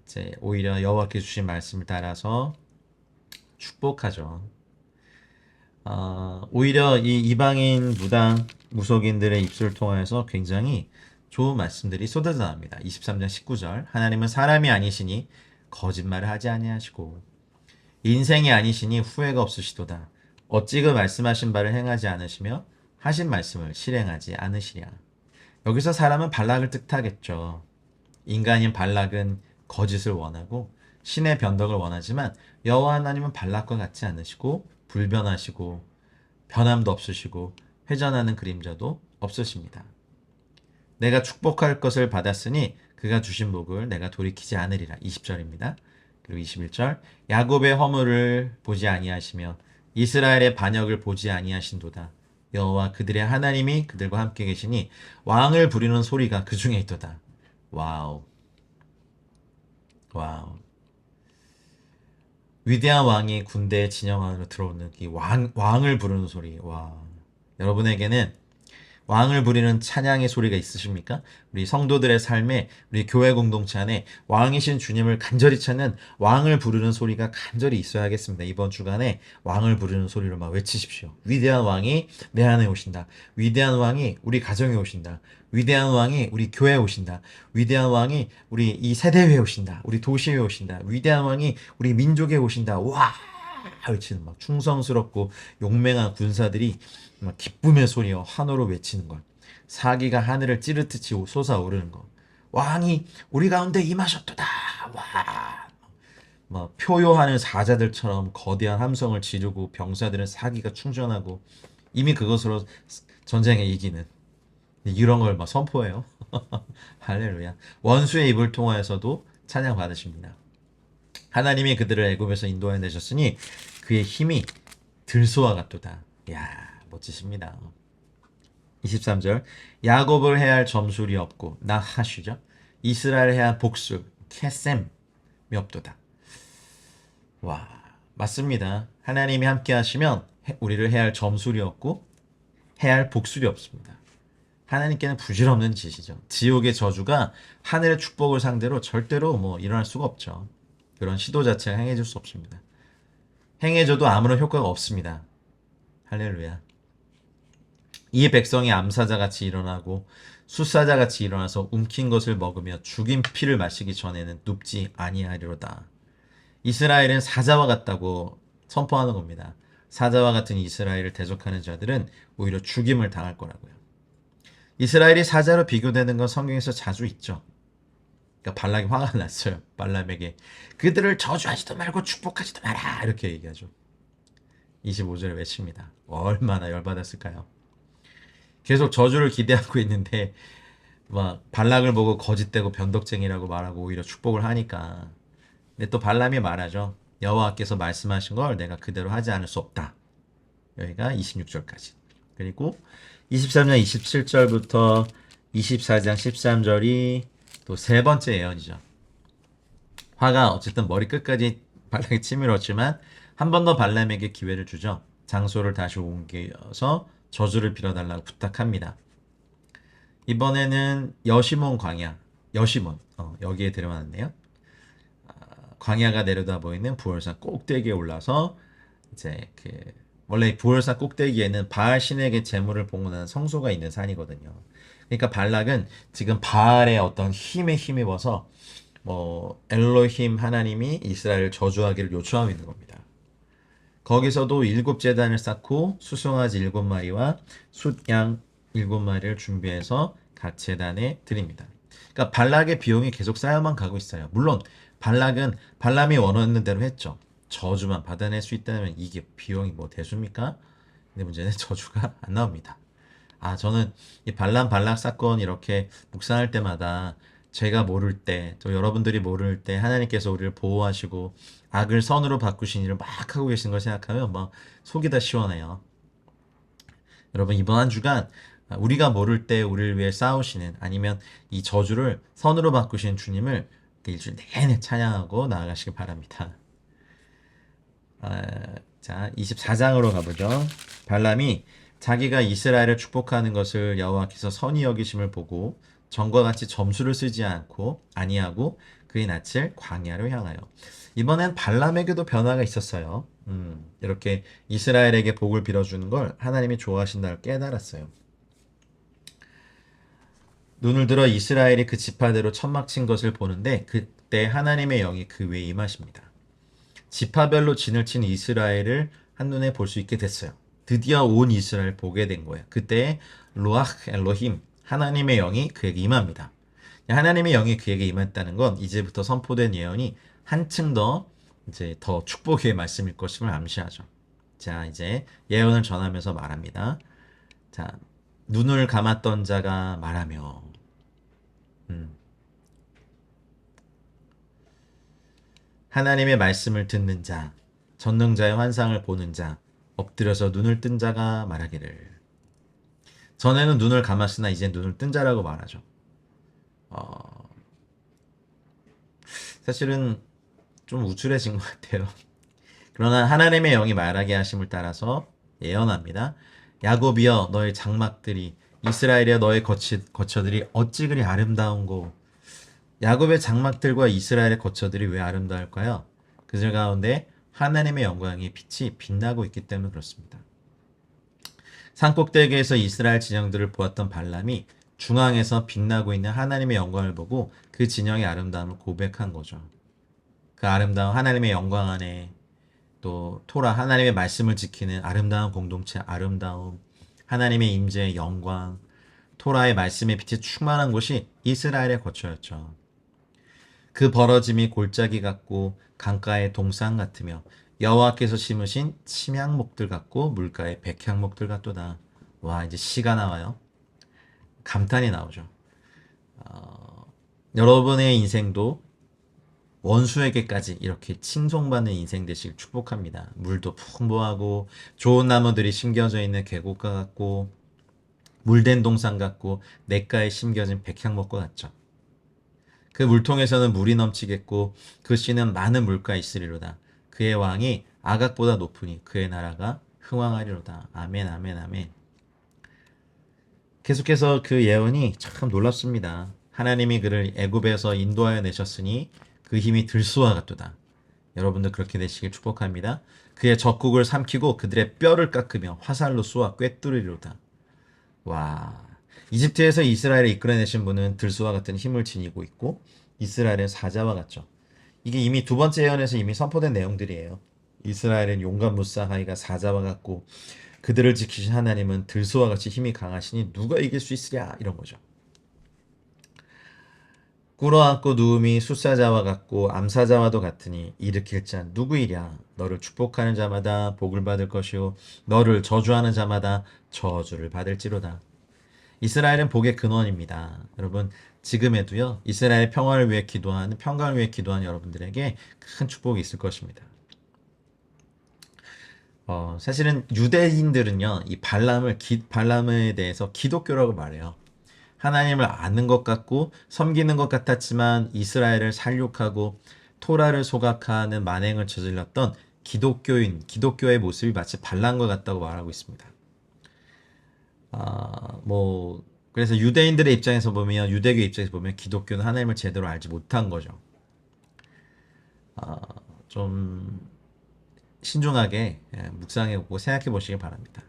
이제 오히려 여호와께서 주신 말씀을 따라서 축복하죠. 오히려 이 이방인 무당 무속인들의 입술을 통해서 굉장히 좋은 말씀들이 쏟아져 나옵니다. 23장 19절 하나님은 사람이 아니시니 거짓말을 하지 아니하시고 인생이 아니시니 후회가 없으시도다. 어찌 그 말씀하신 바를 행하지 않으시며 하신 말씀을 실행하지 않으시랴. 여기서 사람은 발락을 뜻하겠죠. 인간인 발락은 거짓을 원하고 신의 변덕을 원하지만 여호와 하나님은 발락과 같지 않으시고 불변하시고 변함도 없으시고 회전하는 그림자도 없으십니다. 내가 축복할 것을 받았으니 그가 주신 복을 내가 돌이키지 않으리라. 20절입니다. 그리고 21절 야곱의 허물을 보지 아니하시며 이스라엘의 반역을 보지 아니하신도다. 여호와 그들의 하나님이 그들과 함께 계시니 왕을 부리는 소리가 그 중에 있도다. 와우. 위대한 왕이 군대의 진영 안으로 들어오는 이 왕을 부르는 소리. 와. 여러분에게는 왕을 부리는 찬양의 소리가 있으십니까? 우리 성도들의 삶에 우리 교회 공동체 안에 왕이신 주님을 간절히 찾는 왕을 부르는 소리가 간절히 있어야겠습니다. 이번 주간에 왕을 부르는 소리로 막 외치십시오. 위대한 왕이 내 안에 오신다. 위대한 왕이 우리 가정에 오신다. 위대한 왕이 우리 교회에 오신다. 위대한 왕이 우리 이 세대에 오신다. 우리 도시에 오신다. 위대한 왕이 우리 민족에 오신다. 와! 외치는 막 충성스럽고 용맹한 군사들이 막 기쁨의 소리와 환호로 외치는 것. 사기가 하늘을 찌르듯이 솟아오르는 것. 왕이 우리 가운데 임하셨도다. 와. 막 표효하는 사자들처럼 거대한 함성을 지르고 병사들은 사기가 충전하고 이미 그것으로 전쟁에 이기는 이런 걸 막 선포해요. 할렐루야. 원수의 입을 통하여서도 찬양 받으십니다. 하나님이 그들을 애굽에서 인도해 내셨으니 그의 힘이 들소와 같도다. 야, 멋지십니다. 23절. 야곱을 해할 점술이 없고 나하슈죠. 이스라엘을 해할 복술 캐셈이 없도다. 와, 맞습니다. 하나님이 함께 하시면 우리를 해할 점술이 없고 해할 복술이 없습니다. 하나님께는 부질없는 짓이죠. 지옥의 저주가 하늘의 축복을 상대로 절대로 일어날 수가 없죠. 그런 시도 자체가 행해질 수 없습니다. 행해져도 아무런 효과가 없습니다. 할렐루야. 이 백성이 암사자같이 일어나고 숫사자같이 일어나서 움킨 것을 먹으며 죽인 피를 마시기 전에는 눕지 아니하리로다. 이스라엘은 사자와 같다고 선포하는 겁니다. 사자와 같은 이스라엘을 대적하는 자들은 오히려 죽임을 당할 거라고요. 이스라엘이 사자로 비교되는 건 성경에서 자주 있죠. 그러니까 발락이 화가 났어요. 발람에게 그들을 저주하지도 말고 축복하지도 마라 이렇게 얘기하죠. 25절에 외칩니다. 얼마나 열받았을까요? 계속 저주를 기대하고 있는데 막 발락을 보고 거짓되고 변덕쟁이라고 말하고 오히려 축복을 하니까. 근데 또 발람이 말하죠. 여호와께서 말씀하신 걸 내가 그대로 하지 않을 수 없다. 여기가 26절까지. 그리고 23장 27절부터 24장 13절이 또 세 번째 예언이죠. 화가 어쨌든 머리 끝까지 발락이 치밀었지만 한 번 더 발람에게 기회를 주죠. 장소를 다시 옮겨서 저주를 빌어달라고 부탁합니다. 이번에는 여시몬 광야, 여시몬 여기에 들어왔네요. 광야가 내려다 보이는 부월산 꼭대기에 올라서 이제 원래 부월산 꼭대기에는 바알 신에게 제물을 봉헌하는 성소가 있는 산이거든요. 그러니까 발락은 지금 바알의 어떤 힘에 힘입어서 엘로힘 하나님이 이스라엘을 저주하기를 요청하고 있는 겁니다. 거기서도 7제단을 쌓고 수송아지 7마리와 숫양 7마리를 준비해서 각 제단에 드립니다. 그러니까 발락의 비용이 계속 쌓여만 가고 있어요. 물론 발락은 발람이 원하는 대로 했죠. 저주만 받아낼 수 있다면 이게 비용이 대수입니까? 근데 문제는 저주가 안 나옵니다. 저는 이 발락 사건 이렇게 묵상할 때마다 제가 모를 때, 또 여러분들이 모를 때 하나님께서 우리를 보호하시고 악을 선으로 바꾸신 일을 막 하고 계신 걸 생각하면 속이 다 시원해요. 여러분 이번 한 주간 우리가 모를 때 우리를 위해 싸우시는 아니면 이 저주를 선으로 바꾸신 주님을 일주일 내내 찬양하고 나아가시기 바랍니다. 자, 24장으로 가보죠. 발람이 자기가 이스라엘을 축복하는 것을 여호와께서 선히 여기심을 보고 전과 같이 점수를 쓰지 않고 아니하고 그의 낯을 광야로 향하여. 이번엔 발람에게도 변화가 있었어요. 이렇게 이스라엘에게 복을 빌어주는 걸 하나님이 좋아하신다를 깨달았어요. 눈을 들어 이스라엘이 그 지파대로 천막 친 것을 보는데 그때 하나님의 영이 그 위에 임하십니다. 지파별로 진을 친 이스라엘을 한눈에 볼 수 있게 됐어요. 드디어 온 이스라엘 보게 된 거예요. 그때 루아흐 엘로힘 하나님의 영이 그에게 임합니다. 하나님의 영이 그에게 임했다는 건 이제부터 선포된 예언이 한층 더 이제 더 축복의 말씀일 것임을 암시하죠. 자, 이제 예언을 전하면서 말합니다. 자, 눈을 감았던 자가 말하며 하나님의 말씀을 듣는 자, 전능자의 환상을 보는 자, 엎드려서 눈을 뜬 자가 말하기를. 전에는 눈을 감았으나 이제 눈을 뜬 자라고 말하죠. 사실은 좀 우쭐해진 것 같아요. 그러나 하나님의 영이 말하게 하심을 따라서 예언합니다. 야곱이여 너의 장막들이 이스라엘이여 너의 거처들이 어찌 그리 아름다운고. 야곱의 장막들과 이스라엘의 거처들이 왜 아름다울까요? 그들 가운데 하나님의 영광의 빛이 빛나고 있기 때문에 그렇습니다. 산꼭대기에서 이스라엘 진영들을 보았던 발람이 중앙에서 빛나고 있는 하나님의 영광을 보고 그 진영의 아름다움을 고백한 거죠. 그 아름다운 하나님의 영광 안에 또 토라 하나님의 말씀을 지키는 아름다운 공동체, 아름다움, 하나님의 임재의 영광, 토라의 말씀의 빛이 충만한 곳이 이스라엘의 거처였죠. 그 벌어짐이 골짜기 같고 강가의 동산 같으며 여호와께서 심으신 침향목들 같고 물가의 백향목들 같도다. 와, 이제 시가 나와요. 감탄이 나오죠. 여러분의 인생도 원수에게까지 이렇게 칭송받는 인생 되시길 축복합니다. 물도 풍부하고 좋은 나무들이 심겨져 있는 계곡과 같고 물된 동산 같고 냇가에 심겨진 백향목과 같죠. 그 물통에서는 물이 넘치겠고 그 씨는 많은 물가 있으리로다. 그의 왕이 아각보다 높으니 그의 나라가 흥왕하리로다. 아멘, 아멘, 아멘. 계속해서 그 예언이 참 놀랍습니다. 하나님이 그를 애굽에서 인도하여 내셨으니 그 힘이 들소와 같도다. 여러분도 그렇게 되시길 축복합니다. 그의 적국을 삼키고 그들의 뼈를 깎으며 화살로 쏘아 꿰뚫으리로다. 와, 이집트에서 이스라엘을 이끌어내신 분은 들소와 같은 힘을 지니고 있고 이스라엘은 사자와 같죠. 이게 이미 두 번째 예언에서 이미 선포된 내용들이에요. 이스라엘은 용감 무사하이가 사자와 같고 그들을 지키신 하나님은 들소와 같이 힘이 강하시니 누가 이길 수 있으랴, 이런 거죠. 꿇어앉고 누움이 숫사자와 같고 암사자와도 같으니 일으킬 자 누구이랴. 너를 축복하는 자마다 복을 받을 것이요 너를 저주하는 자마다 저주를 받을지로다. 이스라엘은 복의 근원입니다. 여러분, 지금에도요 이스라엘 평화를 위해 기도하는, 평강을 위해 기도하는 여러분들에게 큰 축복이 있을 것입니다. 사실은 유대인들은요 이 발람에 대해서 기독교라고 말해요. 하나님을 아는 것 같고 섬기는 것 같았지만 이스라엘을 살육하고 토라를 소각하는 만행을 저질렀던 기독교의 모습이 마치 발람과 같다고 말하고 있습니다. 그래서 유대인들의 입장에서 보면, 유대교 입장에서 보면 기독교는 하나님을 제대로 알지 못한 거죠. 좀 신중하게 묵상해보고 생각해 보시기 바랍니다.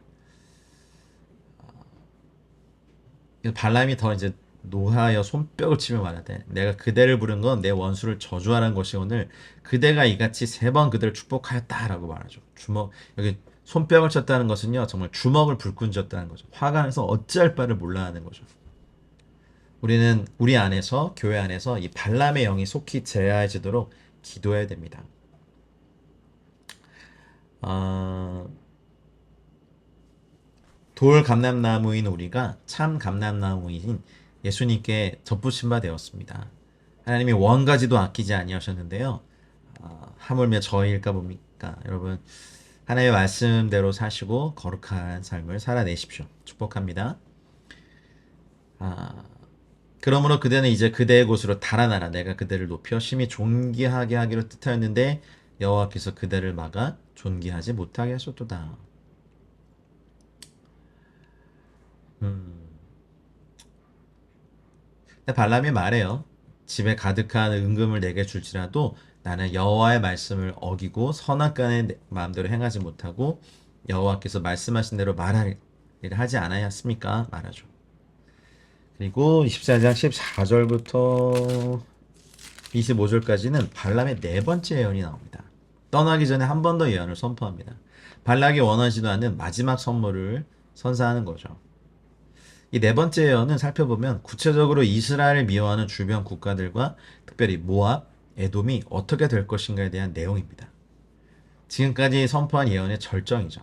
발람이 더 이제 노하여 손뼉을 치며 말하되 내가 그대를 부른 건 내 원수를 저주하라는 것이 오늘 그대가 이같이 3번 그대를 축복하였다라고 말하죠. 여기 손뼉을 쳤다는 것은요 정말 주먹을 불끈 쥐었다는 거죠. 화가 나서 어찌할 바를 몰라 하는 거죠. 우리는 우리 안에서, 교회 안에서 이 발람의 영이 속히 제하해지도록 기도해야 됩니다. 돌 감람나무인 우리가 참 감람나무인 예수님께 접붙임 바 되었습니다. 하나님이 원가지도 아끼지 아니하셨는데요. 하물며 저희일까 봅니까? 여러분, 하나님의 말씀대로 사시고 거룩한 삶을 살아내십시오. 축복합니다. 그러므로 그대는 이제 그대의 곳으로 달아나라. 내가 그대를 높여 심히 존귀하게 하기로 뜻하였는데 여호와께서 그대를 막아 존귀하지 못하게 하셨도다. 발람이 말해요. 집에 가득한 은금을 내게 줄지라도 나는 여호와의 말씀을 어기고 선악간의 마음대로 행하지 못하고 여호와께서 말씀하신 대로 말하리를 하지 않았습니까? 말하죠. 그리고 24장 14절부터 25절까지는 발람의 4번째 예언이 나옵니다. 떠나기 전에 한 번 더 예언을 선포합니다. 발락이 원하지도 않는 마지막 선물을 선사하는 거죠. 이 4번째 예언은 살펴보면 구체적으로 이스라엘을 미워하는 주변 국가들과 특별히 모압, 에돔이 어떻게 될 것인가에 대한 내용입니다. 지금까지 선포한 예언의 절정이죠.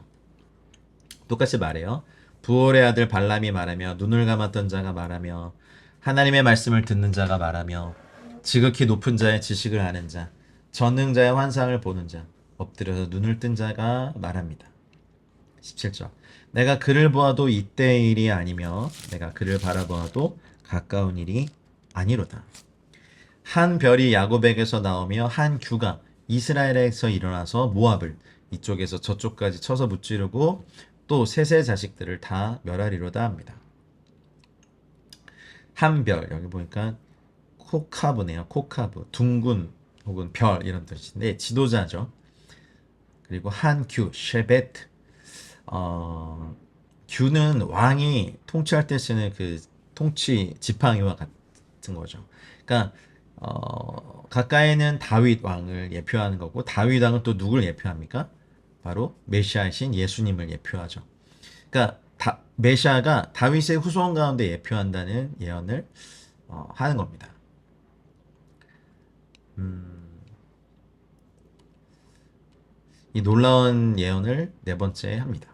똑같이 말해요. 부올의 아들 발람이 말하며 눈을 감았던 자가 말하며 하나님의 말씀을 듣는 자가 말하며 지극히 높은 자의 지식을 아는 자, 전능자의 환상을 보는 자, 엎드려서 눈을 뜬 자가 말합니다. 17절. 내가 그를 보아도 이때의 일이 아니며 내가 그를 바라보아도 가까운 일이 아니로다. 한 별이 야곱에게서 나오며 한 규가 이스라엘에서 일어나서 모압을 이쪽에서 저쪽까지 쳐서 무찌르고 또 셋의 자식들을 다 멸하리로다 합니다. 한 별, 여기 보니까 코카브네요. 코카브, 둥근 혹은 별 이런 뜻인데 지도자죠. 그리고 한 규, 쉐베트. 규는 왕이 통치할 때 쓰는 그 통치 지팡이와 같은 거죠. 그러니까 가까이는 다윗 왕을 예표하는 거고 다윗 왕은 또 누굴 예표합니까? 바로 메시아이신 예수님을 예표하죠. 그러니까 메시아가 다윗의 후손 가운데 예표한다는 예언을 하는 겁니다. 이 놀라운 예언을 네 번째 합니다.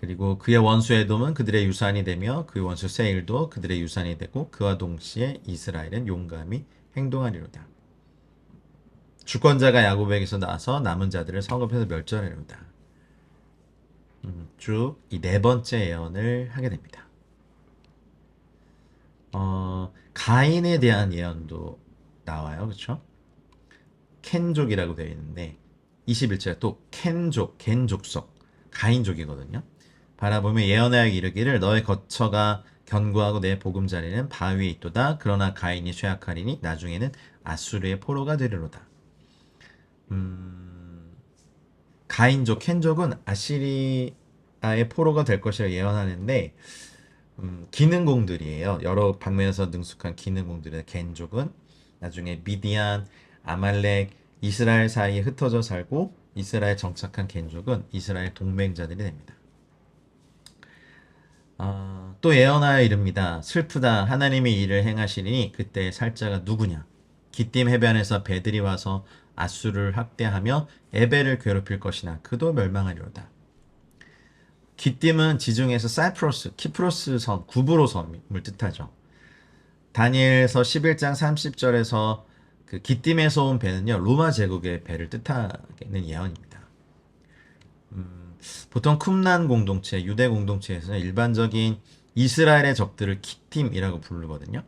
그리고 그의 원수 에돔은 그들의 유산이 되며 그의 원수 세일도 그들의 유산이 되고 그와 동시에 이스라엘은 용감히 행동하리로다. 주권자가 야곱에게서 나서 남은 자들을 성읍에서 멸절하리로다. 쭉 이 네 번째 예언을 하게 됩니다. 가인에 대한 예언도 나와요. 그렇죠? 켄족이라고 되어 있는데 21절에 또 켄족, 겐족속, 가인족이거든요. 바라보며 예언하여 이르기를 너의 거처가 견고하고 내 보금자리는 바위에 있도다. 그러나 가인이 쇠약하리니 나중에는 아수르의 포로가 되리로다. 가인족, 켄족은 아시리아의 포로가 될 것이라 예언하는데 기능공들이에요. 여러 방면에서 능숙한 기능공들의 겐족은 나중에 미디안, 아말렉, 이스라엘 사이에 흩어져 살고 이스라엘 정착한 겐족은 이스라엘 동맹자들이 됩니다. 또 예언하여 이릅니다. 슬프다. 하나님이 이를 행하시리니 그때 살자가 누구냐? 기띔 해변에서 배들이 와서 아수를 학대하며 에벨을 괴롭힐 것이나 그도 멸망하리로다. 기띔은 지중해에서 사이프러스, 키프로스 섬, 구브로 섬을 뜻하죠. 다니엘서 11장 30절에서 그 기띔에서 온 배는요, 로마 제국의 배를 뜻하는 예언입니다. 보통 쿰란 공동체, 유대 공동체에서는 일반적인 이스라엘의 적들을 기띔이라고 부르거든요.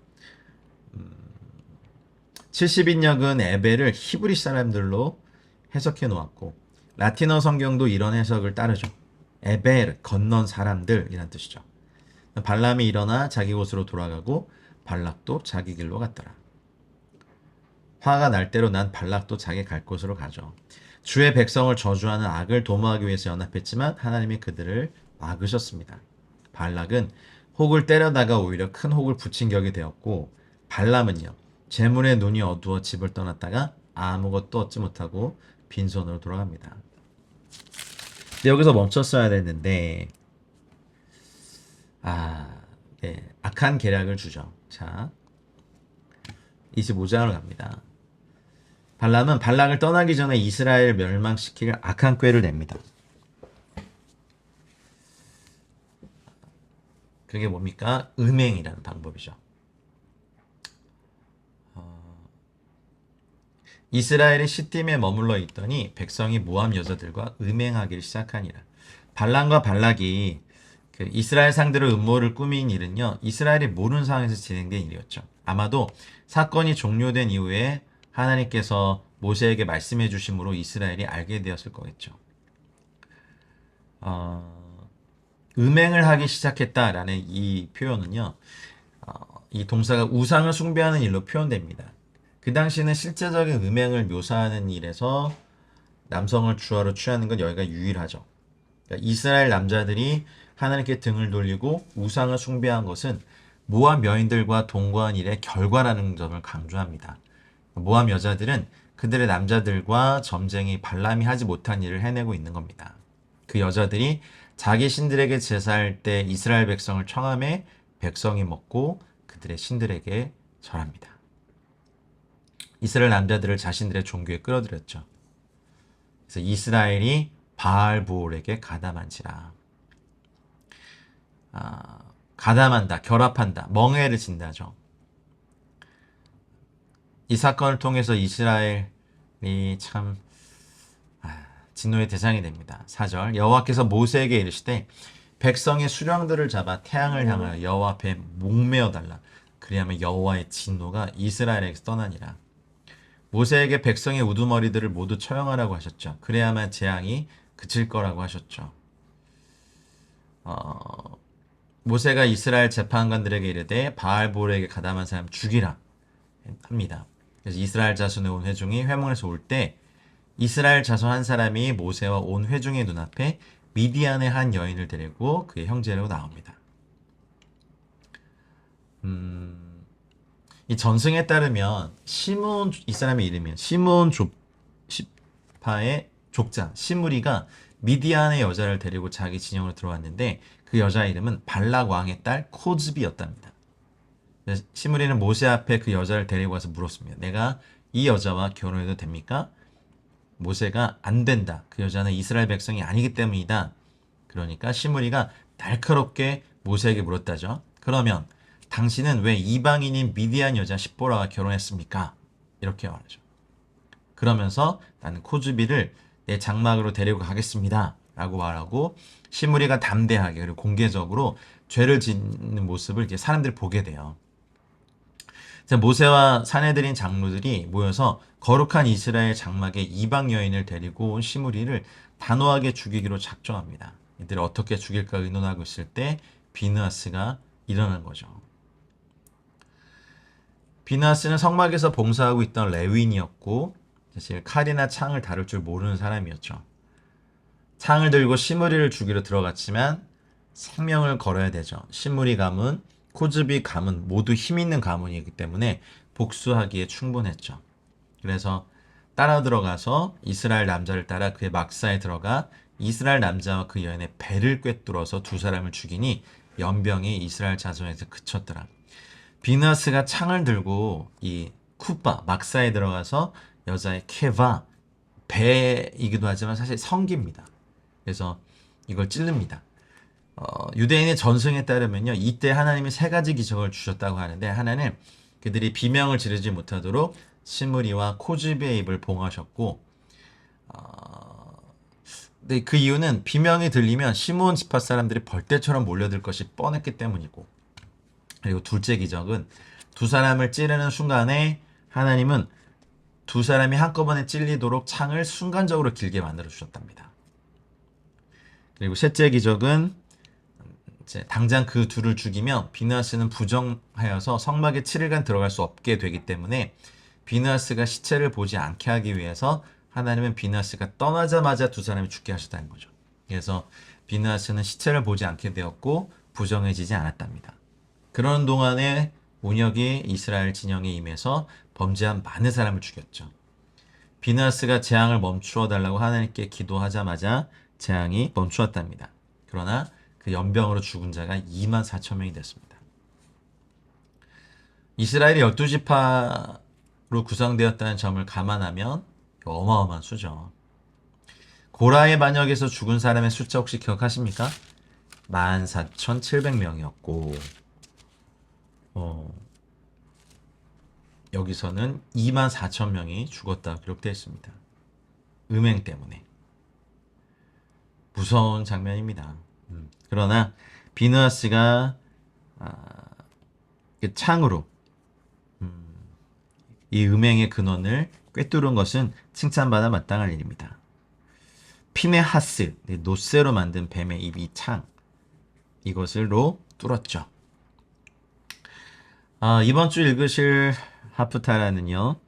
70인역은 에벨을 히브리 사람들로 해석해 놓았고 라틴어 성경도 이런 해석을 따르죠. 에벨, 건넌 사람들이란 뜻이죠. 발람이 일어나 자기 곳으로 돌아가고 발락도 자기 길로 갔더라. 화가 날 대로 난 발락도 자기 갈 곳으로 가죠. 주의 백성을 저주하는 악을 도모하기 위해서 연합했지만 하나님이 그들을 막으셨습니다. 발락은 혹을 때려다가 오히려 큰 혹을 붙인 격이 되었고 발람은요. 재물의 눈이 어두워 집을 떠났다가 아무것도 얻지 못하고 빈손으로 돌아갑니다. 근데 여기서 멈췄어야 됐는데 네, 악한 계략을 주죠. 자, 25장으로 갑니다. 발람은 발락을 떠나기 전에 이스라엘을 멸망시킬 악한 꾀를 냅니다. 그게 뭡니까? 음행이라는 방법이죠. 이스라엘이 시딤에 머물러 있더니 백성이 모압 여자들과 음행하기를 시작하니라. 발람과 발락이 그 이스라엘 상대로 음모를 꾸민 일은요. 이스라엘이 모르는 상황에서 진행된 일이었죠. 아마도 사건이 종료된 이후에 하나님께서 모세에게 말씀해 주심으로 이스라엘이 알게 되었을 거겠죠. 음행을 하기 시작했다라는 이 표현은요. 이 동사가 우상을 숭배하는 일로 표현됩니다. 그 당시에는 실제적인 음행을 묘사하는 일에서 남성을 주어로 취하는 건 여기가 유일하죠. 그러니까 이스라엘 남자들이 하나님께 등을 돌리고 우상을 숭배한 것은 모압 여인들과 동거한 일의 결과라는 점을 강조합니다. 모압 여자들은 그들의 남자들과 점쟁이 발람이 하지 못한 일을 해내고 있는 겁니다. 그 여자들이 자기 신들에게 제사할 때 이스라엘 백성을 청함해 백성이 먹고 그들의 신들에게 절합니다. 이스라엘 남자들을 자신들의 종교에 끌어들였죠. 그래서 이스라엘이 바알부올에게 가담한지라. 가담한다, 결합한다, 멍해를 진다죠. 이 사건을 통해서 이스라엘이 참 진노의 대상이 됩니다. 4절 여호와께서 모세에게 이르시되 백성의 수령들을 잡아 태양을 향하여 여호와 앞에 목매어 달라. 그리하면 여호와의 진노가 이스라엘에게서 떠나니라. 모세에게 백성의 우두머리들을 모두 처형하라고 하셨죠. 그래야만 재앙이 그칠 거라고 하셨죠. 모세가 이스라엘 재판관들에게 이르되 바알볼에게 가담한 사람 죽이라 합니다. 그래서 이스라엘 자손의 온 회중이 회문에서 올 때 이스라엘 자손 한 사람이 모세와 온 회중의 눈앞에 미디안의 한 여인을 데리고 그의 형제로 나옵니다. 이 전승에 따르면 이 사람의 이름이 시므온 조파의 족장 시므리가 미디안의 여자를 데리고 자기 진영으로 들어왔는데 그 여자 이름은 발락 왕의 딸 코즈비였답니다. 시므리는 모세 앞에 그 여자를 데리고 와서 물었습니다. 내가 이 여자와 결혼해도 됩니까? 모세가 안 된다. 그 여자는 이스라엘 백성이 아니기 때문이다. 그러니까 시므리가 날카롭게 모세에게 물었다죠. 그러면 당신은 왜 이방인인 미디안 여자 십보라와 결혼했습니까? 이렇게 말하죠. 그러면서 나는 코즈비를 내 장막으로 데리고 가겠습니다. 라고 말하고 시므리가 담대하게 그리고 공개적으로 죄를 짓는 모습을 이제 사람들이 보게 돼요. 모세와 사내들인 장로들이 모여서 거룩한 이스라엘 장막에 이방 여인을 데리고 온 시므리를 단호하게 죽이기로 작정합니다. 이들을 어떻게 죽일까 의논하고 있을 때 비느하스가 일어난 거죠. 비느하스는 성막에서 봉사하고 있던 레위인이었고 사실 칼이나 창을 다룰 줄 모르는 사람이었죠. 창을 들고 시므리를 죽이러 들어갔지만 생명을 걸어야 되죠. 시므리 가문, 코즈비 가문 모두 힘있는 가문이기 때문에 복수하기에 충분했죠. 그래서 따라 들어가서 이스라엘 남자를 따라 그의 막사에 들어가 이스라엘 남자와 그 여인의 배를 꿰뚫어서 두 사람을 죽이니 연병이 이스라엘 자손에서 그쳤더라. 비느하스가 창을 들고 이 쿠바 막사에 들어가서 여자의 케바 배이기도 하지만 사실 성기입니다. 그래서 이걸 찌릅니다. 유대인의 전승에 따르면요, 이때 하나님이 세 가지 기적을 주셨다고 하는데 하나는 그들이 비명을 지르지 못하도록 시므리와 코즈비의 입을 봉하셨고, 근데 그 이유는 비명이 들리면 시므온 지파 사람들이 벌떼처럼 몰려들 것이 뻔했기 때문이고, 그리고 둘째 기적은 두 사람을 찌르는 순간에 하나님은 두 사람이 한꺼번에 찔리도록 창을 순간적으로 길게 만들어 주셨답니다. 그리고 셋째 기적은 당장 그 둘을 죽이면 비느하스는 부정하여서 성막에 7일간 들어갈 수 없게 되기 때문에 비느하스가 시체를 보지 않게 하기 위해서 하나님은 비느하스가 떠나자마자 두 사람이 죽게 하셨다는 거죠. 그래서 비느하스는 시체를 보지 않게 되었고 부정해지지 않았답니다. 그런 동안에 운역이 이스라엘 진영에 임해서 범죄한 많은 사람을 죽였죠. 비느하스가 재앙을 멈추어 달라고 하나님께 기도하자마자 재앙이 멈추었답니다. 그러나 그 연병으로 죽은 자가 24,000명이 됐습니다. 이스라엘이 12지파로 구성되었다는 점을 감안하면 어마어마한 수죠. 고라의 반역에서 죽은 사람의 숫자 혹시 기억하십니까? 14,700명이었고 여기서는 24,000명이 죽었다고 기록되어 있습니다. 음행 때문에. 무서운 장면입니다. 그러나 비느하스가 창으로 이 음행의 근원을 꿰뚫은 것은 칭찬받아 마땅할 일입니다. 피네하스, 노쇠로 만든 뱀의 입이 창, 이것으로 뚫었죠. 이번 주 읽으실 하프타라는요,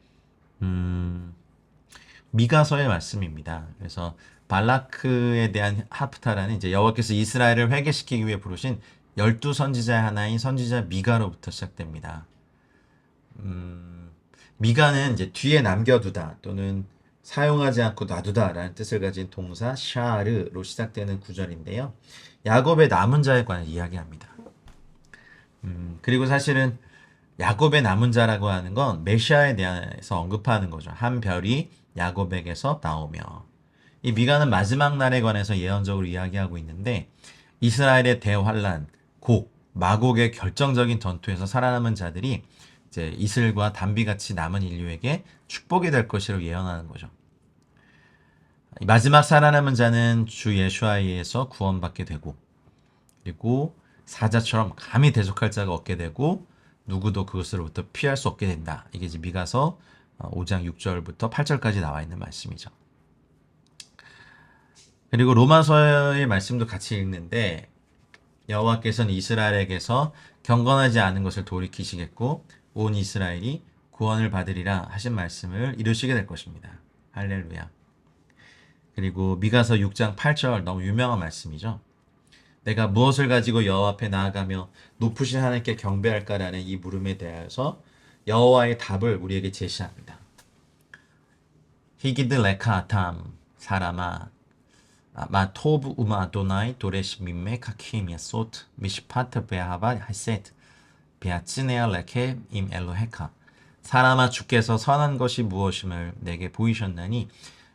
미가서의 말씀입니다. 그래서 발라크에 대한 하프타라는 이제 여호와께서 이스라엘을 회개시키기 위해 부르신 12선지자의 하나인 선지자 미가로부터 시작됩니다. 미가는 이제 뒤에 남겨두다 또는 사용하지 않고 놔두다라는 뜻을 가진 동사 샤르로 시작되는 구절인데요. 야곱의 남은 자에 관해 이야기합니다. 그리고 사실은 야곱의 남은 자라고 하는 건 메시아에 대해서 언급하는 거죠. 한 별이 야곱에게서 나오며. 이 미가는 마지막 날에 관해서 예언적으로 이야기하고 있는데 이스라엘의 대환란, 마곡의 결정적인 전투에서 살아남은 자들이 이제 이슬과 담비같이 남은 인류에게 축복이 될 것이라고 예언하는 거죠. 마지막 살아남은 자는 주 예수아에 의해서 구원받게 되고 그리고 사자처럼 감히 대적할 자가 없게 되고 누구도 그것으로부터 피할 수 없게 된다. 이게 이제 미가서 5장 6절부터 8절까지 나와 있는 말씀이죠. 그리고 로마서의 말씀도 같이 읽는데 여호와께서는 이스라엘에게서 경건하지 않은 것을 돌이키시겠고 온 이스라엘이 구원을 받으리라 하신 말씀을 이루시게 될 것입니다. 할렐루야. 그리고 미가서 6장 8절 너무 유명한 말씀이죠. 내가 무엇을 가지고 여호와 앞에 나아가며 높으신 하나님께 경배할까라는 이 물음에 대해서 여호와의 답을 우리에게 제시합니다. 히기드 레카 아탐 사람아, 마 토브 우마 아도나이 도레시 민메 카키미아 소트 미시파트 베하바 하셋 베아츠네아 레케 임 엘로헤카. 사람아 주께서 선한 것이 무엇임을 내게 보이셨나니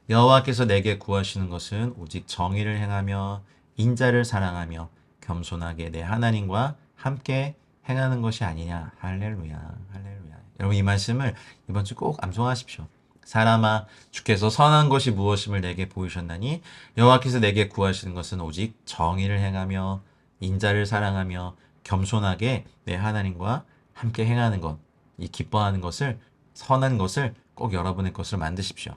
여호와께서 내게 구하시는 것은 오직 정의를 행하며 인자를 사랑하며 겸손하게 내 하나님과 함께 행하는 것이 아니냐. 할렐루야. 할렐루야. 여러분 이 말씀을 이번 주 꼭 암송하십시오. 사람아 주께서 선한 것이 무엇임을 내게 보이셨나니 여호와께서 내게 구하시는 것은 오직 정의를 행하며 인자를 사랑하며 겸손하게 내 하나님과 함께 행하는 것, 이 기뻐하는 것을 선한 것을 꼭 여러분의 것으로 만드십시오.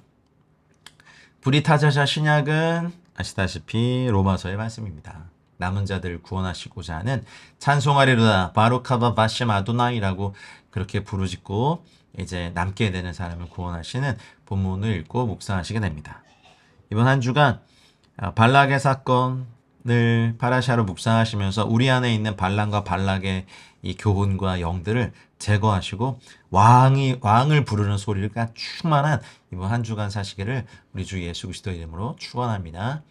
브리타자샤 신약은 아시다시피 로마서의 말씀입니다. 남은 자들을 구원하시고자 하는 찬송하리로다 바로카바 바심 아도나이라고 그렇게 부르짖고 이제 남게 되는 사람을 구원하시는 본문을 읽고 묵상하시게 됩니다. 이번 한 주간 발락의 사건을 파라샤로 묵상하시면서 우리 안에 있는 발람과 발락의 이 교훈과 영들을 제거하시고 왕을 부르는 소리가 충만한 이번 한 주간 사시기를 우리 주 예수 그리스도의 이름으로 축원합니다.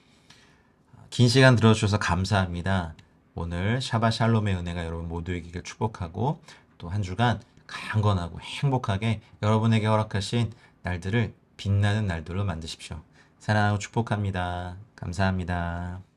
긴 시간 들어주셔서 감사합니다. 오늘 샤ባት 샬롬의 은혜가 여러분 모두에게 축복하고 또 한 주간 강건하고 행복하게 여러분에게 허락하신 날들을 빛나는 날들로 만드십시오. 사랑하고 축복합니다. 감사합니다.